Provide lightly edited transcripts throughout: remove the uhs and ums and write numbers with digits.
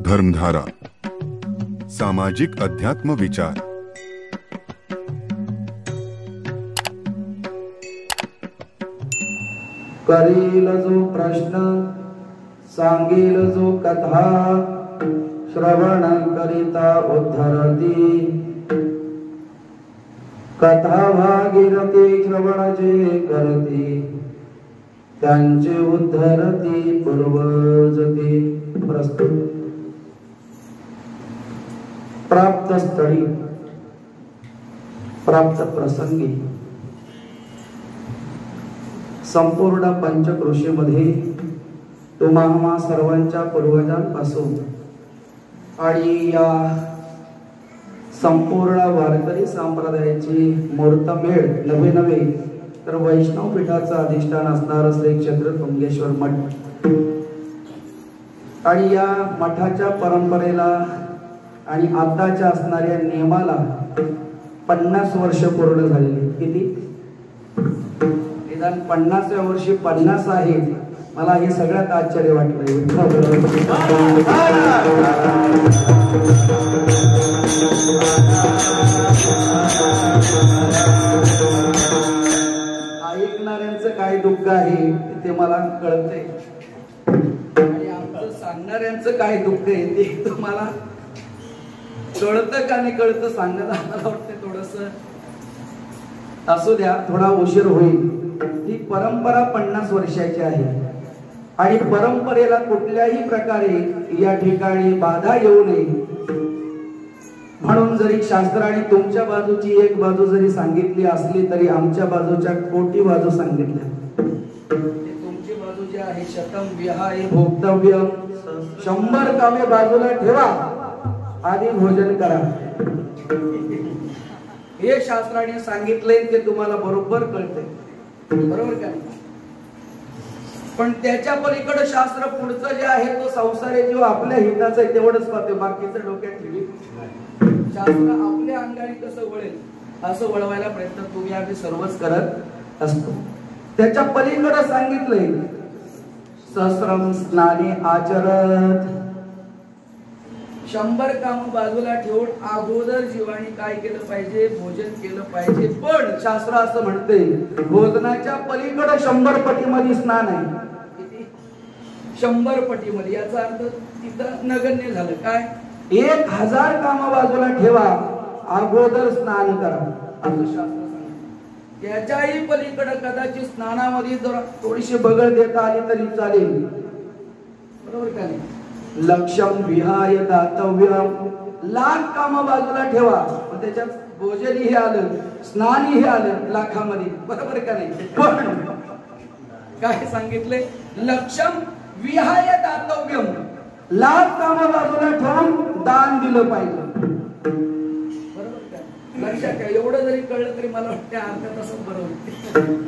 धर्मधारा सामाजिक अध्यात्म विचार। करील जो प्रश्न सांगेल जो कथा, श्रवण करिता उद्धरती। कथा भागीरथी श्रवण जे करती, त्यांचे उद्धरती पूर्वजते। प्रस्तुत प्राप्त स्थळी प्राप्त प्रसंगी संपूर्ण पंचक्रोशीमध्ये तुम्हा सर्वांच्या पूर्वजांपासून आणि या संपूर्ण वारकरी संप्रदायाची मुहूर्तमेढ नवे तर वैष्णव पीठाचा अधिष्ठान असणारा श्री क्षेत्र तुंगेश्वर मठ आणि या मठाच्या परंपरेला आणि आताच्या असणाऱ्या नियमाला 50 वर्ष पूर्ण झालेली। किती? निदान 50व्या वर्षी 50 आहे। मला हे सगळ्यात आश्चर्य वाटलंय। ऐकणाऱ्यांचं काय दुःख आहे ते मला कळतंय आणि आमचं सांगणाऱ्यांचं काय दुःख आहे ते तुम्हाला कळतं का नाही कळतं सांगण्यात आम्हाला वाटतं थोडस असू द्या, थोडा उशीर होईल। ही परंपरा 50 वर्षाची आहे आणि परंपरेला कुठल्याही प्रकारे या ठिकाणी बाधा येऊ नये म्हणून जरी शास्त्राने तुमच्या बाजूची एक बाजू जरी सांगितली असली तरी आमच्या बाजूच्या कोटी बाजू सांगितल्या। तुमची बाजू जी आहे शतम विहाय भोक्तव्यम, 100 कामे बाजूला ठेवा आधी भोजन करा, हे शास्त्राने सांगितले ते तुम्हाला बरोबर कळते, बरोबर का? पण त्याच्या पलीकडे शास्त्र पुढचं जे आहे तो संसारी जीव आपल्या हिताचं आहे तेवढंच पाहते, बाकीचं डोक्यात ठेवी। शास्त्र आपल्या अंगाने कसं वळेल असं वळवायला प्रयत्न तुम्ही आम्ही सर्वच करत असतो। त्याच्या पलीकडे सांगितलंय सहस्रम स्नानी आचरत, 100 काम बाजूला ठेवून अगोदर जीवाने काय केलं पाहिजे? भोजन केलं पाहिजे। पण शास्त्र असं म्हणते भोजनाच्या पलीकडे 100 पटीमध्ये स्नान आहे। किती? 100 पटीमध्ये। याचा अर्थ तिथं नगण्य झालं काय? 1000 काम बाजूला ठेवा अगोदर स्नान करा असं शास्त्र सांगते। त्याच्याही पलीकडे कदाचित स्नानामध्ये जर थोडीशी बगळ देता आली तरी चालेल, बरोबर का नाही? लक्ष्यम विहाय दातव्यम, लाख काम बाजूला ठेवा, त्याच्यात भोजनही आलं स्नानही आलं लाखामध्ये, बरोबर का नाही? पण काय सांगितले? लक्ष्यम विहाय दातव्यम, लाख काम बाजूला ठेवून दान दिलं पाहिजे, बरोबर का? लक्षात घ्या, एवढं जरी कळलं तरी मला वाटतं अर्धा तासात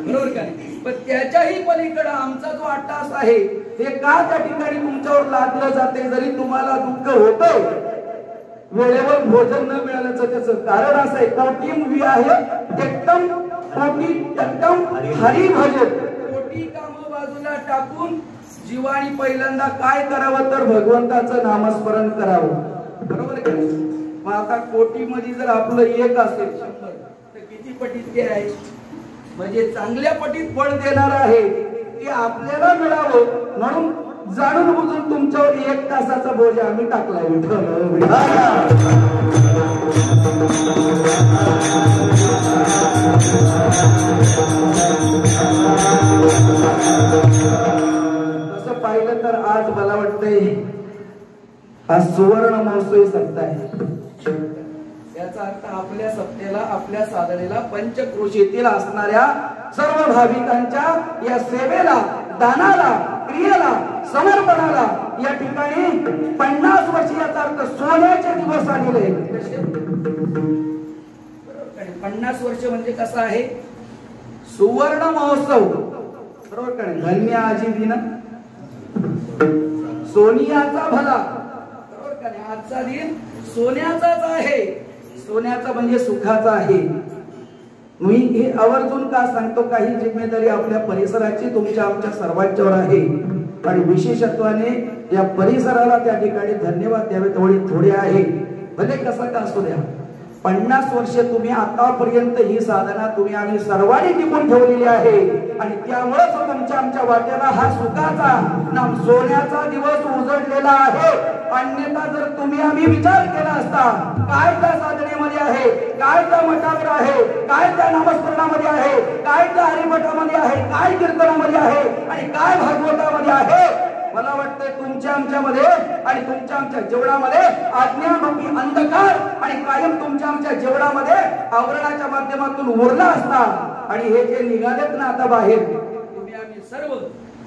बरोबर का नाही? पण त्याच्याही पलीकडे आमचा जो 8 तास आहे हे का त्या ठिकाणी तुमच्यावर लादलं जाते? जरी तुम्हाला दुःख होतं वेळेवर भोजन न मिळाल्याचं त्याचं कारण असं आहे, कोटी विहाय एकदम कोटी एकदम हरी भजन, कोटी काम बाजूला टाकून जीवानी पहिल्यांदा काय करावं तर भगवंताचं नामस्मरण करावं, बरोबर का? मग आता कोटी मध्ये जर आपलं एक असेल 100 तर किती पटीत ते आहे? म्हणजे चांगल्या पटीत फळ देणार आहे ते आपल्याला मिळावं म्हणून जाणून बुजून तुमच्यावर 1 तासाचा बोजा आम्ही टाकलाय। तसं पाहिलं तर आज मला वाटतंय हा सुवर्ण महोत्सवी सप्ताह आहे। याचा अर्थ आपल्या सप्तेला आपल्या साधनेला पंचक्रोशीतील असणाऱ्या सर्व भाविकांच्या या सेवेला दानाला क्रियेला समर्पणाला या ठिकाणी 50 वर्ष याचा अर्थ सोन्याचे दिवस आलेले। 50 वर्ष म्हणजे कसं आहे? सुवर्ण महोत्सव, बरोबर का? धन्य आजी दिन सोनियाचा भला, बरोबर का? आजचा दिन सोन्याचाच आहे, सोन्याचा म्हणजे सुखाचा आहे। मी हे आवर्जून का सांगतो? काही जिम्मेदारी आपल्या परिसराची तुमच्या आमच्या सर्वांच्यावर आहे आणि विशेषत्वाने या परिसराला त्या ठिकाणी धन्यवाद द्यावे थोडे आहे. भले कसं का असू द्या, 50 वर्ष तुम्ही आतापर्यंत ही साधना तुम्ही आम्ही सर्वांनी टिकून ठेवलेली आहे आणि त्यामुळेच तुमच्या आमच्या वाट्याला हा सुखाचा ना सोन्याचा दिवस उजळलेला आहे. अन्यथा जर तुम्ही आम्ही विचार केला असता काय त्या साधनेमध्ये आहे, काय त्या मठावर आहे, काय त्या नामस्मरणामध्ये आहे, काय त्या हरिमठामध्ये आहे, काय कीर्तनामध्ये आहे आणि काय भागवतामध्ये आहे, मला वाटतंय तुमच्या आमच्यामध्ये आणि तुमच्या आमच्या जेवणामध्ये आज्ञारूपी अंधकार आणि कायम तुमच्या आमच्या जेवणामध्ये आवरणाच्या माध्यमातून उरला असता. आणि हे जे निघालेत ना आता बाहेर तुम्ही आम्ही सर्व,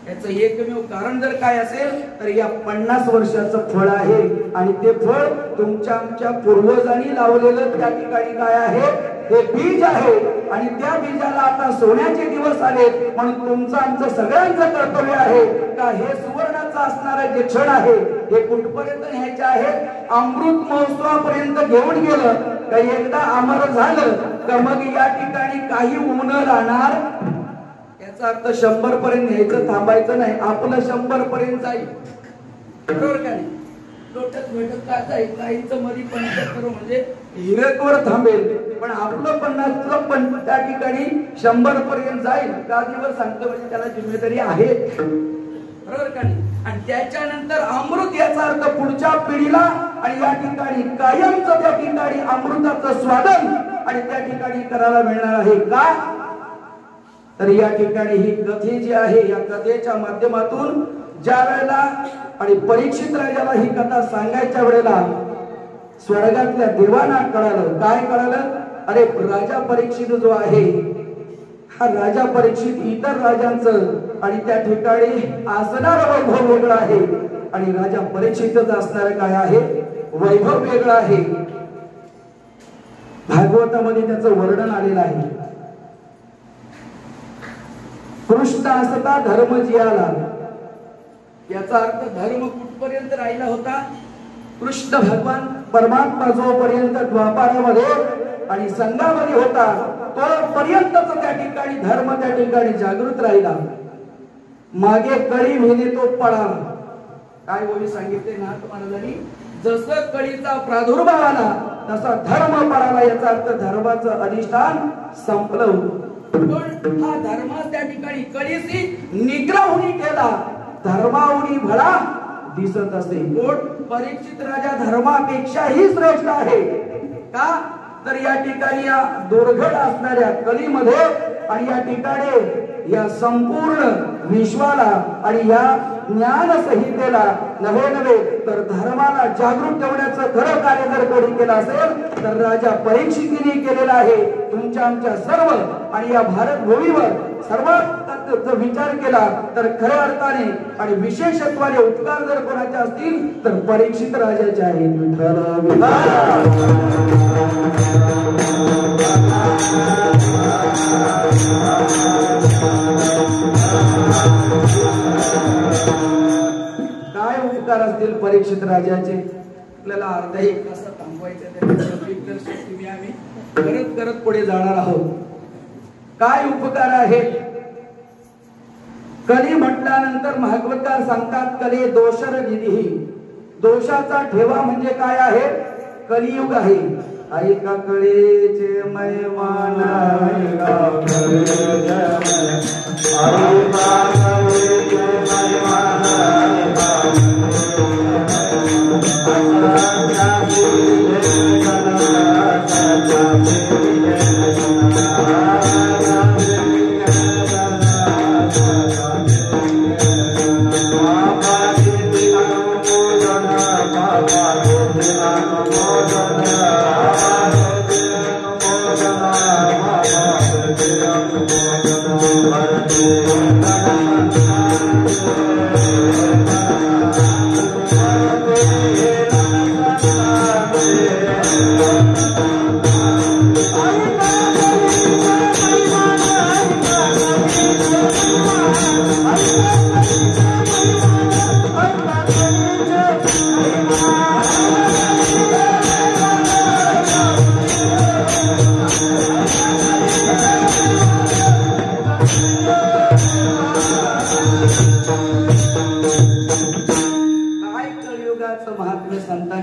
याचं एकमेव कारण जर काय असेल तर या 50 वर्षाचं फळ आहे. आणि ते फळ तुमच्या आमच्या पूर्वजांनी लावलेलं त्या ठिकाणी काय आहे, हे बीज आहे. आणि त्या बीजाला आता सोन्याचे दिवस आले म्हणून तुमचं आमचं सगळ्यांचं कर्तव्य आहे का हे सुवर्णाचं असणारं जे क्षण आहे हे कुठपर्यंत न्यायचे आहे, अमृत महोत्सवापर्यंत घेऊन गेलं का एकदा अमर झालं का मग या ठिकाणी काही उन राहणार. याचा अर्थ 100 पर्यंत न्यायचं, थांबायचं नाही. आपलं 100 पर्यंत जाईल, बरोबर का नाही. लोटत भेटत काय जाईल, काहींचं मध्ये 75 म्हणजे हिरकवर थांबेल, पण आपलं 50 पण त्या ठिकाणी 100 पर्यंत जाईल. गादीवर सांगतो म्हणजे त्याला जिम्मेदारी आहे, बरोबर का नाही. आणि त्याच्यानंतर अमृत, याचा अर्थ पुढच्या पिढीला आणि या ठिकाणी कायमचं त्या ठिकाणी अमृताचं स्वादन आणि त्या ठिकाणी करायला मिळणार आहे का. तर या ठिकाणी ही कथे जी आहे, या कथेच्या माध्यमातून ज्या वेळेला आणि परीक्षित राजाला ही कथा सांगायच्या वेळेला स्वर्गातल्या देवांना कळालं. काय कळालं, अरे राजा परीक्षित जो आहे हा राजा परीक्षित इतर राजांचं आणि त्या ठिकाणी असणारं वैभव वेगळं आहे आणि राजा परीक्षितच असणारं काय आहे, वैभव वेगळं आहे. भागवतामध्ये त्याचं वर्णन आलेलं आहे. कृष्ण असता धर्म जियाला, याचा अर्थ धर्म कुठपर्यंत राहिला होता, कृष्ण भगवान परमात्मा जोपर्यंत द्वापारामध्ये आणि संघामध्ये होता तोपर्यंतच त्या ठिकाणी धर्म त्या ठिकाणी जागृत राहिला. मागे कळी म्हणे तो पळाला. काय बोली सांगितले नाथ महाराजांनी, जसं कळीचा प्रादुर्भाव आला तसा धर्म पळाला. याचा अर्थ धर्माचं अधिष्ठान संपलं. पण हा धर्म त्या ठिकाणी कळीशी निग्रहुनी केला, धर्माहुनी भला दिसत असे. परीक्षित राजा धर्मापेक्षाही श्रेष्ठ आहे का, तर या ठिकाणी या दुर्घट असणाऱ्या कलीमध्ये आणि या ठिकाणी या संपूर्ण विश्वाला आणि या ज्ञान संहितेला नव्हे तर धर्माला जागृत ठेवण्याचं खरं कार्य जर कोणी केलं असेल तर राजा परीक्षितीने केलेलं आहे. तुमच्या आमच्या सर्व आणि या भारत भूमीवर सर्वात जर विचार केला तर खऱ्या अर्थाने आणि विशेषत्वाने उपकार जर कोणाचे असतील तर परीक्षित राजाचे आहेत. विठ्ठल काय उपकार असतील परीक्षित राजाचे. आपल्याला अर्धा एक तास थांबवायचं तुम्ही आम्ही करत करत पुढे जाणार आहोत. काय उपकार आहेत. कली म्हटल्यानंतर भागवतकार सांगतात कली दोषर निधी, दोषाचा ठेवा म्हणजे काय आहे, कलियुग आहे. ऐका कळेचे मैमान, ऐका कळेचे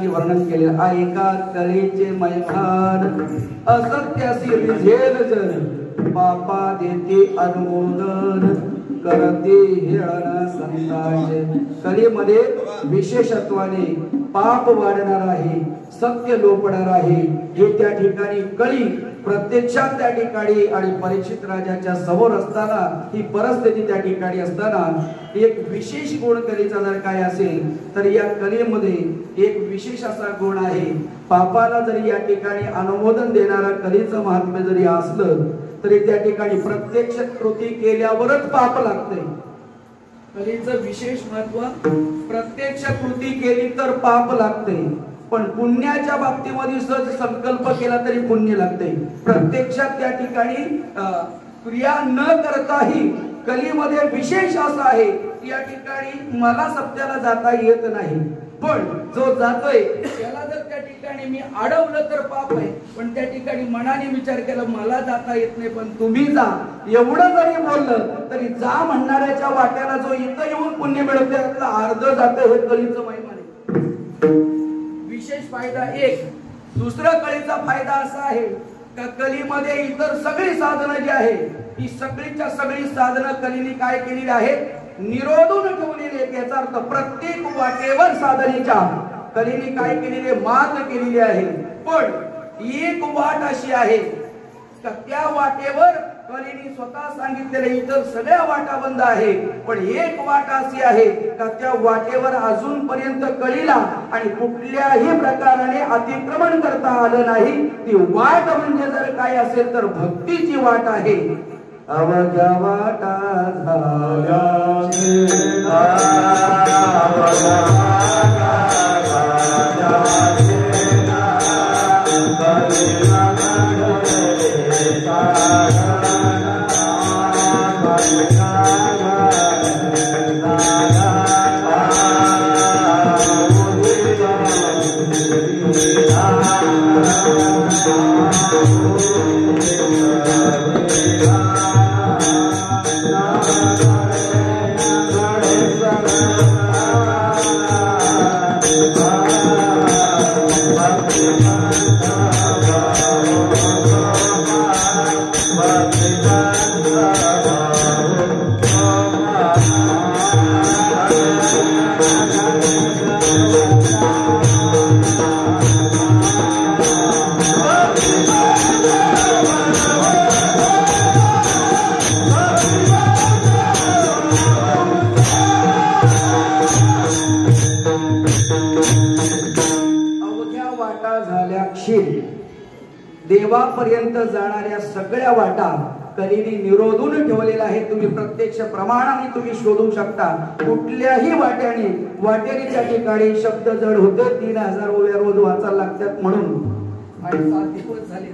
ठिकाणी वर्णन केले. ऐका कलेचे मैदान असत्यासी रिझेल जन पापा देते अनुमोदन करते हेळण संतांचे. कलेमध्ये विशेषत्वाने पाप वाढणार आहे, सत्य लोपणार आहे. हे त्या ठिकाणी कळी प्रत्यक्षात त्या ठिकाणी आणि परीक्षित राजाच्या समोर असताना ही परिस्थिती त्या ठिकाणी असताना एक विशेष गुण कलेचा जर काय असेल तर या कलेमध्ये एक विशेष असा गुण आहे. पापाला जरी या ठिकाणी अनुमोदन देणारा कलेचं महात्म्य जरी असलं तरी त्या ठिकाणी प्रत्यक्ष कृती केल्यावरच पाप लागते. कलेचं विशेष महत्व प्रत्यक्ष कृती केली तर पाप लागते, पण पुण्याच्या बाबतीमध्ये सहज संकल्प केला तरी पुण्य लागते. प्रत्यक्षात त्या ठिकाणी क्रिया न करताही कलेमध्ये विशेष असं आहे या ठिकाणी मला सत्याला जाता येत नाही, पण जो जातोय त्याला जर त्या ठिकाणी मी अडवलं तर पाप आहे. पण त्या ठिकाणी मनाने विचार केला मला जाता येत नाही पण तुम्ही जा एवढं जरी बोललं तरी जा म्हणणाऱ्याच्या वाट्याला जो इथं येऊन पुण्य मिळवते त्यातलं अर्ध जातं हे कलेचं महिमा आहे. विशेष फायदा एक. दुसरा कलेचा फायदा असा आहे का कलेमध्ये इतर सगळी साधनं जी आहे ही सगळीच्या सगळी साधनं कलेने काय केलेली आहेत निरोधून ठेवलेली आहेत. याचा अर्थ प्रत्येक वाटेवर साधनेच्या कलेने काय केलेले मात केलेली आहे. पण एक वाट अशी आहे का त्या वाटेवर कलेने स्वतः सांगितलेल्या इतर सगळ्या वाटा बंद आहे, पण एक वाट अशी आहे का त्या वाटेवर अजूनपर्यंत कळीला आणि कुठल्याही प्रकाराने अतिक्रमण करता आलं नाही. ती वाट म्हणजे जर काय असेल तर भक्तीची वाट आहे. अवघ्या वाटा झाल्या देवापर्यंत जाणाऱ्या सगळ्या वाटा कलेने निरोधून ठेवलेला आहे. तुम्ही प्रत्यक्ष प्रमाणाने तुम्ही शोधू शकता. कुठल्याही वाट्याने त्या ठिकाणी शब्द जड होते. 3000 ओव्या रोज वाचायला लागतात म्हणून आणि 7 दिवस झाले.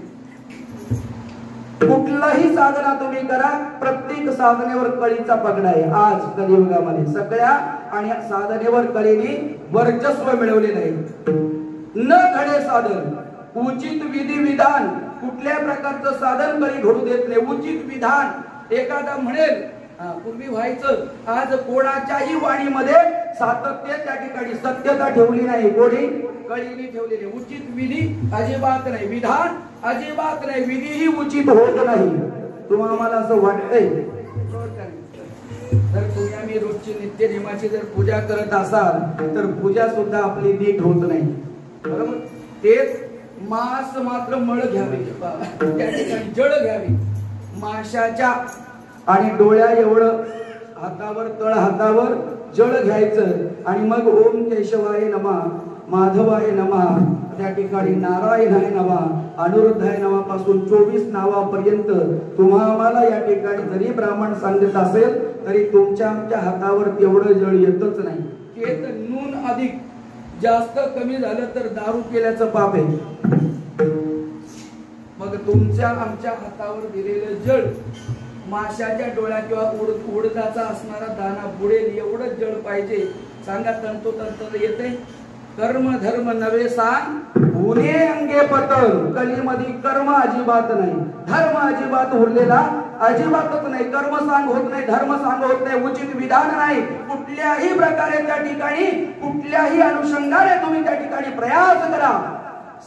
कुठलाही साधना तुम्ही करा प्रत्येक साधनेवर कळीचा पगडा आहे. आज कलियुगामध्ये सगळ्या आणि साधनेवर कलेने वर्चस्व मिळवलेलं आहे. न घडे साधन उचित विधी विधान कुठल्या प्रकारचं साधन कधी घडू देत नाही. उचित विधान एखादा म्हणेल पूर्वी व्हायचं आज कोणाच्याही वाणीमध्ये सातत्य त्या ठिकाणी सत्यता ठेवली नाही. कोणी कळीने ठेवलेले. उचित विधी अजिबात नाही, विधान अजिबात नाही, विधीही उचित होत नाही. तुम्हाला आम्हाला असं वाटतंय जर तुम्ही आम्ही रोजची नित्य नियमाची जर पूजा करत असाल तर पूजा सुद्धा आपली नीट होत नाही. बरोबर. तेच मांस मात्र मळ घ्यावे त्या ठिकाणी जळ घ्यावी माशाच्या आणि डोळ्या एवढं हातावर तळ हातावर जळ घ्यायचं आणि मग ओम केशवाय नमः माधवाय नमः त्या ठिकाणी नारायणाय नमः अनिरुद्धाय नमः पासून 24 नावापर्यंत तुम्हाला या ठिकाणी जरी ब्राह्मण सांगत असेल तरी तुमच्या आमच्या हातावर तेवढं जळ येतच नाही. ते तर नून अधिक जास्त कमी झालं तर दारू केल्याचं पाप आहे. मग तुमच्या आमच्या हातावर दिलेलं जळ माशाच्या डोळ्या किंवा उडदाचा असणारा दाना बुडेल एवढंच जळ पाहिजे. सांगा तंतोतंत येते. कर्म धर्म नवे सांग उन्हे अंगे पतल. कलीमध्ये कर्म अजिबात नाही, धर्म अजिबात उरलेला अजिबातच नाही. कर्म सांग होत नाही, धर्म सांग होत नाही, उचित विधान नाही. कुठल्याही प्रकारे त्या ठिकाणी कुठल्याही अनुषंगाने तुम्ही त्या ठिकाणी प्रयास करा.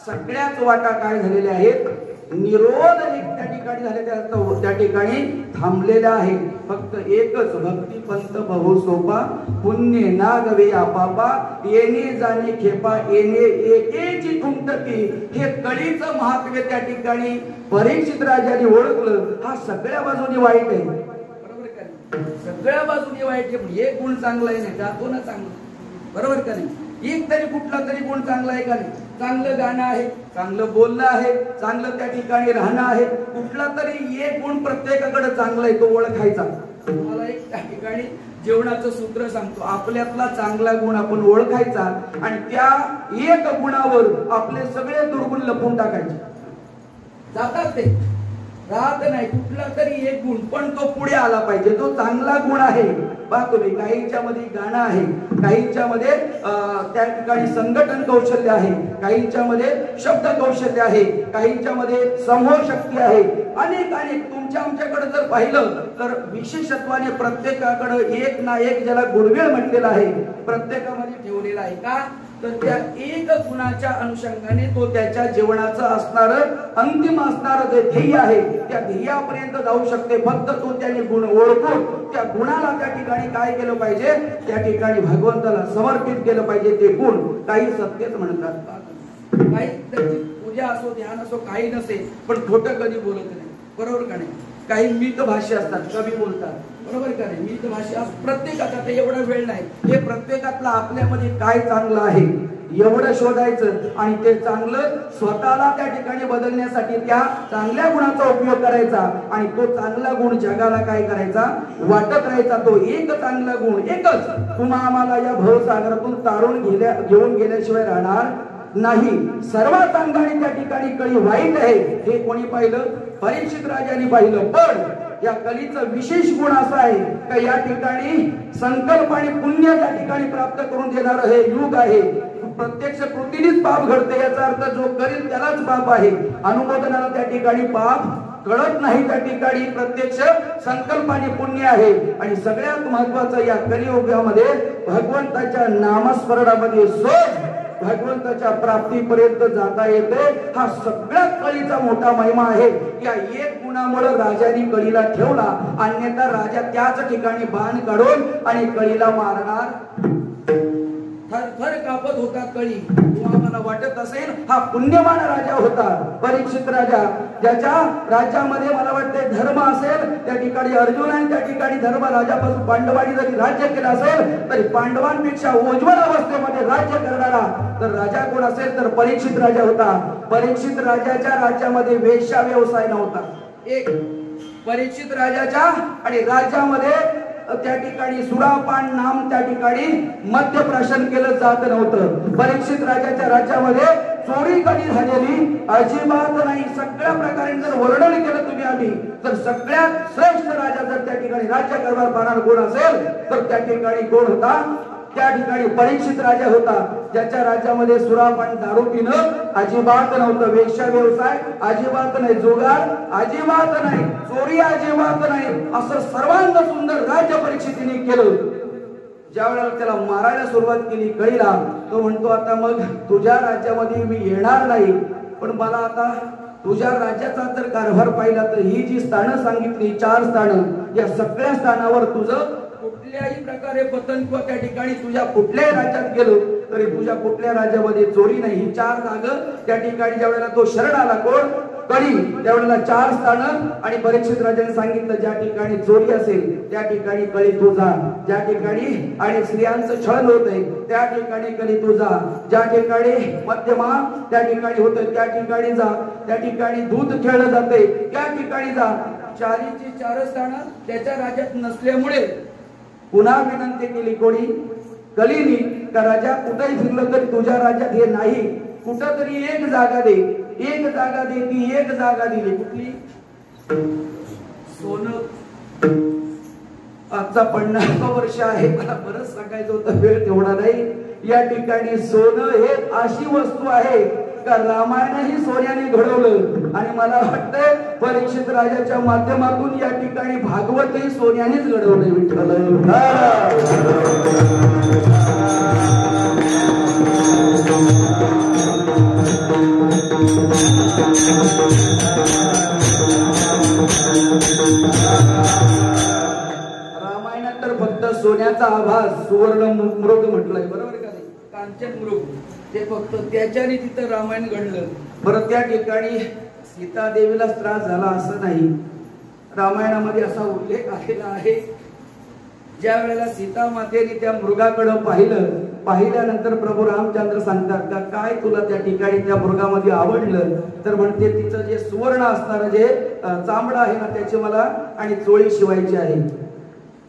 सगळ्याच वाटा काय झालेल्या आहेत, निरोध त्या ठिकाणी झालेल्या त्या ठिकाणी थांबलेल्या आहे. फक्त एकच भक्ती पंथ बहु सोपा, पुण्य नागवे आपापा, येणे जाणे खेपा, येणे एकेची तुमटकी. हे कळीचं महात्म्य त्या ठिकाणी परीक्षित राजाने ओळखलं. हा सगळ्या बाजूने वाईट आहे, बरोबर का नाही? सगळ्या बाजूने वाईट आहे. एक गुण चांगला आहे नाही, जातो ना चांगला, बरोबर का नाही? एक तरी कुठला तरी गुण चांगला आहे का नाही? चांगलं गाणं आहे, चांगलं बोलणं आहे, चांगलं त्या ठिकाणी राहणं आहे. कुठला तरी एक गुण प्रत्येकाकडे चांगला आहे, तो ओळखायचा. तुम्हाला एक त्या ठिकाणी जेवणाचं सूत्र सांगतो. आपल्यातला चांगला गुण आपण ओळखायचा आणि त्या एक गुणावर आपले सगळे दुर्गुण लपवून टाकायचे. जातात ते, राहत नाही. कुठला तरी एक गुण, पण तो पुढे आला पाहिजे, तो चांगला गुण आहे. पहा तुम्ही, काहींच्या मध्ये गाणं आहे, काहींच्या मध्ये त्या ठिकाणी संघटन कौशल्य आहे, काहींच्या मध्ये शब्द कौशल्य आहे, काहींच्या मध्ये समूह शक्ती आहे. अनेक अनेक तुमच्या आमच्याकडे जर पाहिलं तर विशेषत्वाने प्रत्येकाकडे एक ना एक ज्याला गुणवेळ म्हटलेला आहे प्रत्येकामध्ये ठेवलेला आहे. का तर त्या एक गुणाच्या अनुषंगाने तो त्याच्या जीवनाचं असणार अंतिम असणार जे ध्येय आहे त्या ध्येयापर्यंत जाऊ शकते. फक्त तो त्याने गुण ओळखून त्या गुणाला त्या ठिकाणी काय केलं पाहिजे, त्या ठिकाणी भगवंताला समर्पित केलं पाहिजे. ते गुण काही सत्यच म्हणतात, काही त्याची पूजा असो ध्यान असो काही नसेल, पण खोटं कधी बोलत नाही, बरोबर का नाही? काही मित भाषा असतात, कवी बोलतात, बरोबर का नाही? मित भाषा प्रत्येकाचा एवढा वेळ नाही. हे प्रत्येकातला आपल्यामध्ये काय चांगलं आहे एवढं शोधायचं आणि ते चांगलं स्वतःला त्या ठिकाणी बदलण्यासाठी त्या चांगल्या गुणाचा उपयोग करायचा आणि तो चांगला गुण जगाला काय करायचा, वाटत राहायचा. तो एक चांगला गुण एकच तुम्हा आम्हाला या भवसागरातून तारून घेऊन गेल्याशिवाय राहणार नाही. सर्वात अंगाने त्या ठिकाणी कळी वाईट आहे हे कोणी पाहिलं, परीक्षित राजाने पाहिलं. पण या कलीचा विशेष गुण असा आहे का या ठिकाणी संकल्प आणि पुण्य त्या ठिकाणी प्राप्त करून देणारं हे युग आहे. प्रत्यक्ष कृतीनेच पाप घडते, याचा अर्थ जो करेल त्यालाच पाप आहे. अनुमोदनाला त्या ठिकाणी पाप कळत नाही, त्या ठिकाणी प्रत्यक्ष संकल्प आणि पुण्य आहे. आणि सगळ्यात महत्वाचं या कलियुगामध्ये भगवंताच्या नामस्मरणामध्ये सोच भगवंताच्या प्राप्तीपर्यंत जाता येते. हा सगळ्यात कळीचा मोठा महिमा आहे. या एक गुणामुळे राजाने कळीला ठेवला, अन्यथा राजा त्याच ठिकाणी बाण काढून आणि कळीला मारणार. थर कापत होता कळी. तुम्हाला वाटत असेल हा पुण्यवान राजा होता परीक्षित राजा, ज्याच्या राज्यामध्ये मला वाटते धर्म असेल. त्या ठिकाणी अर्जुनाने त्या ठिकाणी धर्म राजापासून पांडवांनी जरी राज्य केलं असेल तरी पांडवांपेक्षा उज्ज्वल अवस्थेमध्ये राज्य करणारा तर राजा कोण असेल तर परीक्षित राजा होता. परीक्षित राजाच्या राज्यामध्ये वेश्या व्यवसाय नव्हता. एक परीक्षित राजाच्या आणि राज्यामध्ये त्या ठिकाणी सुरापान नाम त्या ठिकाणी मद्यप्राशन केलं जात नव्हतं. परीक्षित राजाच्या राज्यामध्ये चोरी कधी झालेली अजिबात नाही. सगळ्या प्रकारे जर वर्णन केलं तुम्ही आम्ही तर सगळ्यात श्रेष्ठ राजा जर त्या ठिकाणी राज्य करणार पाहणार कोण असेल तर त्या ठिकाणी कोण होता, त्या ठिकाणी परीक्षित राजा होता. ज्याच्या राज्यामध्ये सुरापान दारू पिणं अजिबात नव्हतं, वेश्या व्यवसाय अजिबात नाही, जुगार अजिबात नाही, चोरी अजिबात नाही, असं सर्वांग सुंदर राज्य परीक्षितीने केलं. ज्या वेळेला त्याला मारायला सुरुवात केली कळीला, तो म्हणतो आता मग तुझ्या राज्यामध्ये मी येणार नाही, पण मला आता तुझ्या राज्याचा जर कारभार पाहिला तर ही जी स्थानं सांगितली 4 स्थानं, या सगळ्या स्थानावर तुझं कुठल्याही प्रकारे पतन किंवा त्या ठिकाणी तुझ्या कुठल्याही राज्यात गेलो तरी तुझ्या कुठल्या राज्यामध्ये चोरी नाही. ही 4 जागा त्या ठिकाणी ज्या वेळेला तो शरण आला कोण कळी, त्यावेळेला 4 स्थानं आणि परीक्षित राजाने सांगितलं ज्या ठिकाणी चोरी असेल त्या ठिकाणी कळी तू जा, ज्या ठिकाणी आणि स्त्रियांचं छळ होतंय त्या ठिकाणी कळी तू जा, ज्या ठिकाणी मध्यमा त्या ठिकाणी होतंय त्या ठिकाणी जा, त्या ठिकाणी दूध खेळलं जाते त्या ठिकाणी जा. 4ची 4 स्थानं त्याच्या राज्यात नसल्यामुळे पुन्हा विनंती केली कोणी कलीनी का राजा कुठेही फिरलं तरी तुझ्या राज्यात हे नाही, कुठं तरी एक जागा दे, एक जागा दे. ती एक जागा दिली कुठली, सोनं. आजचा 50 वर्ष आहे, मला बरंच सांगायचं होतं, वेळ तेवढा नाही. या ठिकाणी सोनं हे अशी वस्तू आहे का रामायणही सोन्याने घडवलं आणि मला वाटतंय परीक्षित राजाच्या माध्यमातून या ठिकाणी भागवतही सोन्यानेच घडवलंय. विठ्ठल रामायणात तर फक्त सोन्याचा आभास सुवर्ण मृग म्हटलंय, बरोबर का नाही? कांचन मृग ते फक्त त्याच्याने तिथं रामायण घडलं. बरं, त्या ठिकाणी सीता देवीला त्रास झाला असं नाही. रामायणामध्ये असा उल्लेख आलेला आहे, ज्या वेळेला सीता मातेने त्या मृगाकडे पाहिल्यानंतर प्रभू रामचंद्र सांगतात का काय तुला त्या ठिकाणी त्या मृगामध्ये आवडलं? तर म्हणते तिचं जे सुवर्ण असणार जे चामडं आहे ना त्याची मला आणि चोळी शिवायची आहे.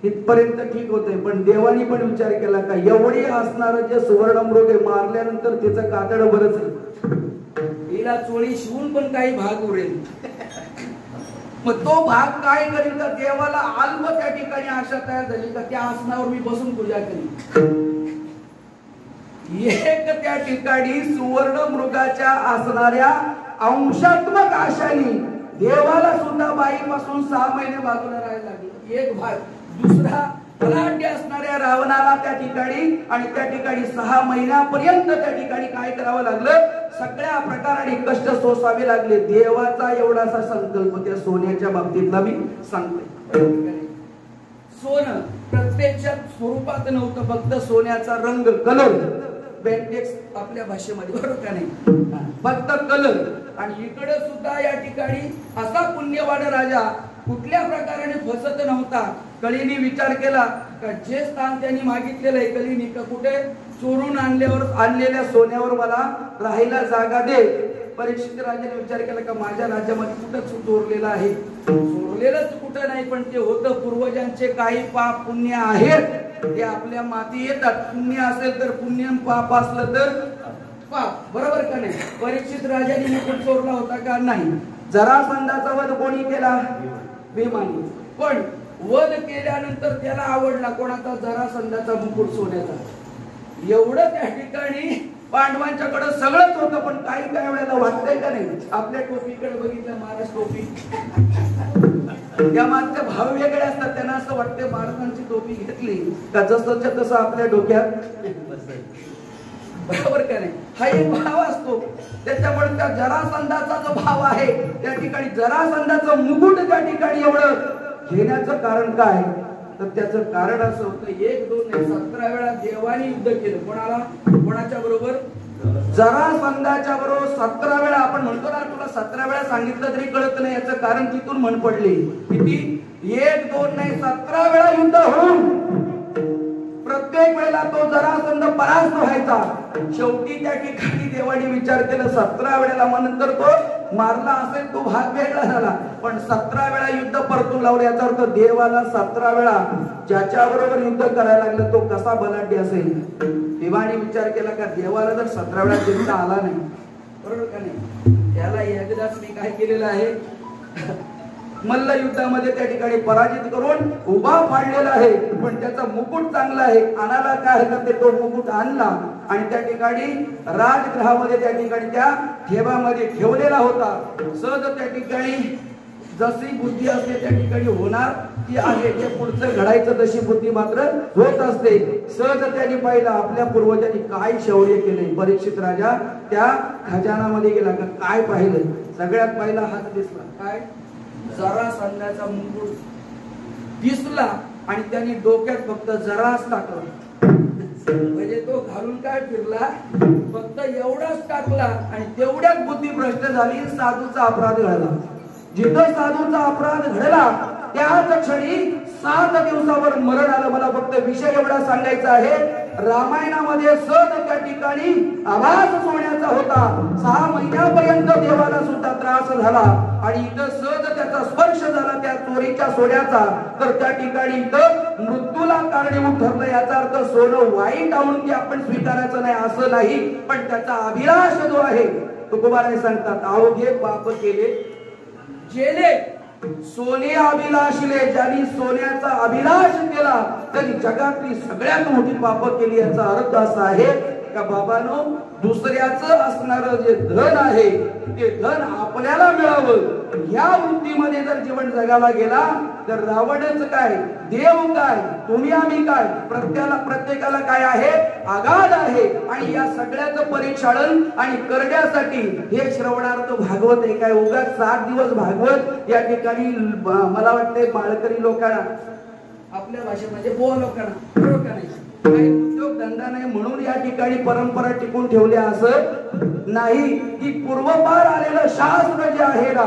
इथपर्यंत ठीक होतंय, पण देवानी पण विचार केला का एवढी असणार जे सुवर्ण मृग मारल्यानंतर तिचं कातड बरंच आहे, हिला चोळी शिवून पण काही भाग उरेल. मग तो भाग काय करील का देवाला आल्ब त्या ठिकाणी आशा तयार झाली का त्या आसनावर मी बसून पूजा करीन. एक त्या ठिकाणी सुवर्ण मृगाच्या असणाऱ्या अंशात्मक आशानी देवाला सुद्धा बाईपासून 6 महिने बाजूला राहायला लागले. एक भाग दुसरा बलाढ्य असणाऱ्या रावणाला त्या ठिकाणी आणि त्या ठिकाणी 6 महिन्यापर्यंत त्या ठिकाणी काय करावं लागलं, सगळ्या प्रकाराने कष्ट सोसावे लागले. देवाचा एवढासा संकल्प त्या सोन्याच्या बाबतीतला मी सांगते. सोनं प्रत्यक्षात स्वरूपात नव्हतं, फक्त सोन्याचा रंग, कलर, बेंटेक्स आपल्या भाषेमध्ये, बरोबर का नाही? फक्त कलर. आणि इकडे सुद्धा या ठिकाणी असा पुण्यवान राजा कुठल्या प्रकाराने फसत नव्हता. कळीने विचार केला का जे स्थान त्यांनी मागितलेलं आहे कळीने का कुठे चोरून आणलेल्या सोन्यावर मला राहायला जागा दे. परीक्षित राजाने विचार केला का माझ्या राज्यामध्ये कुठं चोरलेलं आहे? चोरलेलंच कुठं नाही, पण ते होतं पूर्वजांचे काही पाप पुण्य आहेत ते आपल्या माती येतात. पुण्य असेल तर पुण्य, पाप असलं तर पाप, बरोबर का नाही? परीक्षित राजाने मुकुट चोरला होता का? नाही. जरासंधाचा वध कोणी केला? भीमाने. पण वध केल्यानंतर त्याला आवडला कोणाचा? जरासंधाचा मुकुट सोन्याचा. एवढं त्या ठिकाणी पांडवांच्याकडे सगळंच होतं, पण काही वेळेला वाटतंय का नाही आपल्या टोपीकडे बघितलं, महाराज टोपी, त्या मागचे भाव वेगळे असतात. त्यांना असं वाटतं महाराजांची टोपी घेतली का जसंच्या तसं आपल्या डोक्यात, बरोबर का नाही? हा एक भाव असतो. त्याच्यामुळे त्या जरासंधाचा जो भाव आहे त्या ठिकाणी जरासंधाचं मुकुट त्या ठिकाणी एवढं घेण्याचं कारण काय? तर त्याचं कारण असं होतं, 1, 2 नाही 17 वेळा देवानी युद्ध केलं. कोणाला? कोणाच्या बरोबर? जरासंधाच्या बरोबर 17 वेळा. आपण म्हणतो ना तुला 17 वेळा सांगितलं तरी कळत नाही, याचं कारण तिथून म्हण पडली. किती? 1, 2 नाही 17 वेळा युद्ध होऊन प्रत्येक वेळेला तो जरासंध परास्त व्हायचा. शेवटी त्या ठिकाणी देवाने विचार केला 17 वेळेला नंतर तो मारला असेल तो भाग वेगळा झाला, पण 17 वेळा युद्ध परतून लावले. याचा अर्थ देवाला 17 वेळा ज्याच्या बरोबर युद्ध करायला लागलं तो कसा बलाढ्य असेल. देवाने विचार केला का देवाला जर 17 वेळा जिंकता आला नाही, बरोबर का नाही, त्याला एकदाच मी काय केलेलं आहे मल्ल युद्धामध्ये त्या ठिकाणी पराजित करून उभा पाडलेला आहे. पण त्याचा मुकुट चांगला आहे, आणायला काय हरकत आहे, तो मुकुट आणला आणि त्या ठिकाणी राजगृहामध्ये त्या ठिकाणी त्या ठेवामध्ये ठेवलेला होता. सहज त्या ठिकाणी जशी बुद्धी असते त्या ठिकाणी होणार ती आहे, ते पुढचं घडायचं तशी बुद्धी मात्र होत असते. सहज त्यांनी पाहिलं आपल्या पूर्वजांनी काय शौर्य केले. परीक्षित राजा त्या खजानामध्ये गेला का काय पाहिलं? सगळ्यात पहिला हात दिसला काय? जरासंधाचा मुकुट दिसला आणि त्यांनी डोक्यात फक्त जराच टाकला. म्हणजे तो घालून काय फिरला, फक्त एवढाच टाकला आणि तेवढ्याच बुद्धी भ्रष्ट झाली. साधूचा अपराध घडला. जिथं साधूचा अपराध घडला त्याच क्षणी 7 दिवसावर मरण आलं. मला फक्त विषय एवढा सांगायचा आहे, रामायणामध्ये सहज त्या ठिकाणी आवाज सोन्याचा होता. 6 महिन्यापर्यंत देवाला सुद्धा त्रास झाला आणि इथं सहज त्याचा स्पर्श झाला त्या चोरीच्या सोन्याचा, तर त्या ठिकाणी इथं मृत्यूला कारणीभूत ठरलं. याचा अर्थ सोनं वाईट आणून ते आपण स्वीकारायचं नाही असं नाही, पण त्याचा अभिलाष जो आहे तुकोबाराय सांगतात, अवघे पाप केले जेले सोने अभिलाषले. ज्यांनी सोन्याचा अभिलाष केला त्यांनी जगातली सगळ्यात मोठी पाप केली. याचा अर्थ असा आहे का बाबानो दुसऱ्याचं असणारं जे धन आहे ते धन आपल्याला मिळावं ह्या वृत्तीमध्ये जर जीवन जगायला गेला तर रावणच काय, देव काय, तुम्ही आम्ही काय, प्रत्येकाला काय आहे, आघात आहे. आणि या सगळ्याचं परिक्षालन आणि करण्यासाठी हे श्रवणार्थ भागवत आहे. काय उगाच 7 दिवस भागवत या ठिकाणी मला वाटते माळकरी लोकांना, आपल्या भाषेमध्ये बोवा लोकांना काही उद्योग धंदा नाही म्हणून या ठिकाणी परंपरा टिकून ठेवल्या असं नाही. की पूर्वपार आलेलं शास्त्र जे आहे ना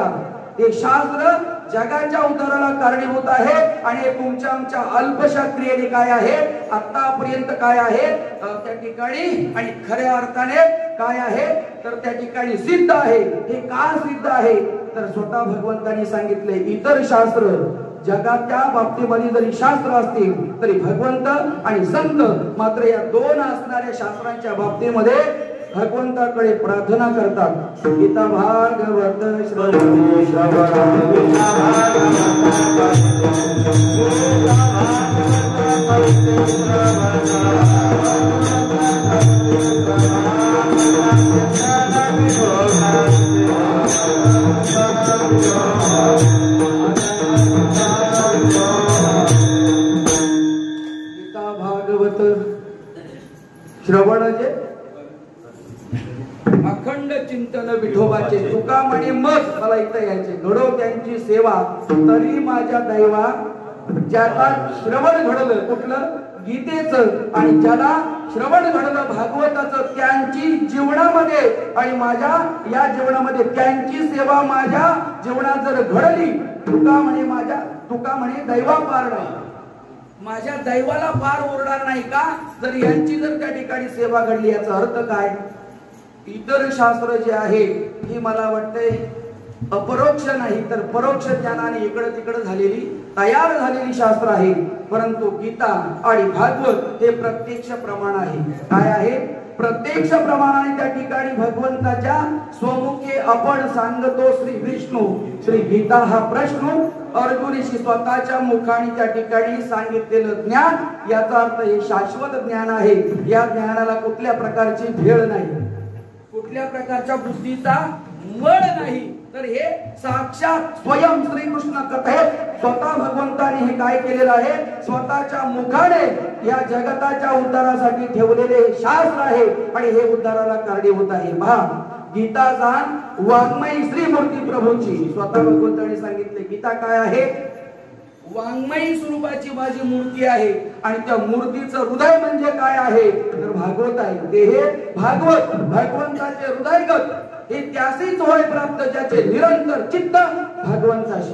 ते शास्त्र जगाच्या उद्धाराला कारणीभूत आहे. आणि तुमच्या आमच्या अल्पशा क्रियेने काय आहे, आतापर्यंत काय आहे त्या ठिकाणी आणि खऱ्या अर्थाने काय आहे तर त्या ठिकाणी सिद्ध आहे. हे का सिद्ध आहे तर स्वतः भगवंतांनी सांगितले इतर शास्त्र जगाच्या बाबतीमध्ये जरी शास्त्र असतील तरी भगवंत आणि संत मात्र या दोन असणाऱ्या शास्त्रांच्या बाबतीमध्ये भगवंताकडे प्रार्थना करतात. गीता भागवत श्रवण जे अखंड चिंतन विठोबाचे तुका म्हणे मग मला इथं यायचे घडो त्यांची सेवा तरी माझ्या दैवा. ज्याला श्रवण घडलं कुठलं गीतेचं आणि ज्याला श्रवण घडलं भागवताचं त्यांची जीवनामध्ये आणि माझ्या या जीवनामध्ये त्यांची सेवा माझ्या जीवनात जर घडली तुका म्हणे दैवा पार नाही, माझ्या दैवाला पार उरणार नाही का जर यांची जर त्या ठिकाणी सेवा घडली. याचा अर्थ काय, इतर शास्त्र जे आहे ही मला वाटते अपरोक्ष नाही तर परोक्ष ज्ञानाने इकडं तिकडं झालेली तयार झालेली शास्त्र आहे. परंतु गीता आणि भागवत हे प्रत्यक्ष प्रमाण आहे. काय आहे, प्रत्यक्ष प्रमाणाने त्या ठिकाणी भगवंताच्या स्वमुखे आपण सांगतो श्री विष्णू. श्री गीता हा प्रश्न अर्जुनीशी स्वतःच्या मुखाने त्या ठिकाणी सांगितलेलं ज्ञान याचा अर्थ हे शाश्वत ज्ञान आहे. या ज्ञानाला कुठल्या प्रकारची भेळ नाही, कुठल्या प्रकारच्या बुद्धीचा मळ नाही तर हे साक्षात स्वयं श्रीकृष्ण कथेत स्वतः भगवंताने हे काय केलेलं आहे, स्वतःच्या मुखाने या जगताच्या उद्धारासाठी ठेवलेले शास्त्र आहे आणि हे उद्धाराला कारणीभूत आहे. पहा गीताचा वाङ्मयी श्रीमूर्ती प्रभूची स्वतः भगवंताने सांगितले. गीता काय आहे, वाङ्मयी स्वरूपाची माझी मूर्ती आहे आणि त्या मूर्तीचं हृदय म्हणजे काय आहे तर भागवत आहे. ते हे भागवत भगवंताचे हृदयगत हे त्यासीच होय प्राप्त ज्याचे निरंतर चित्त भगवंताशी.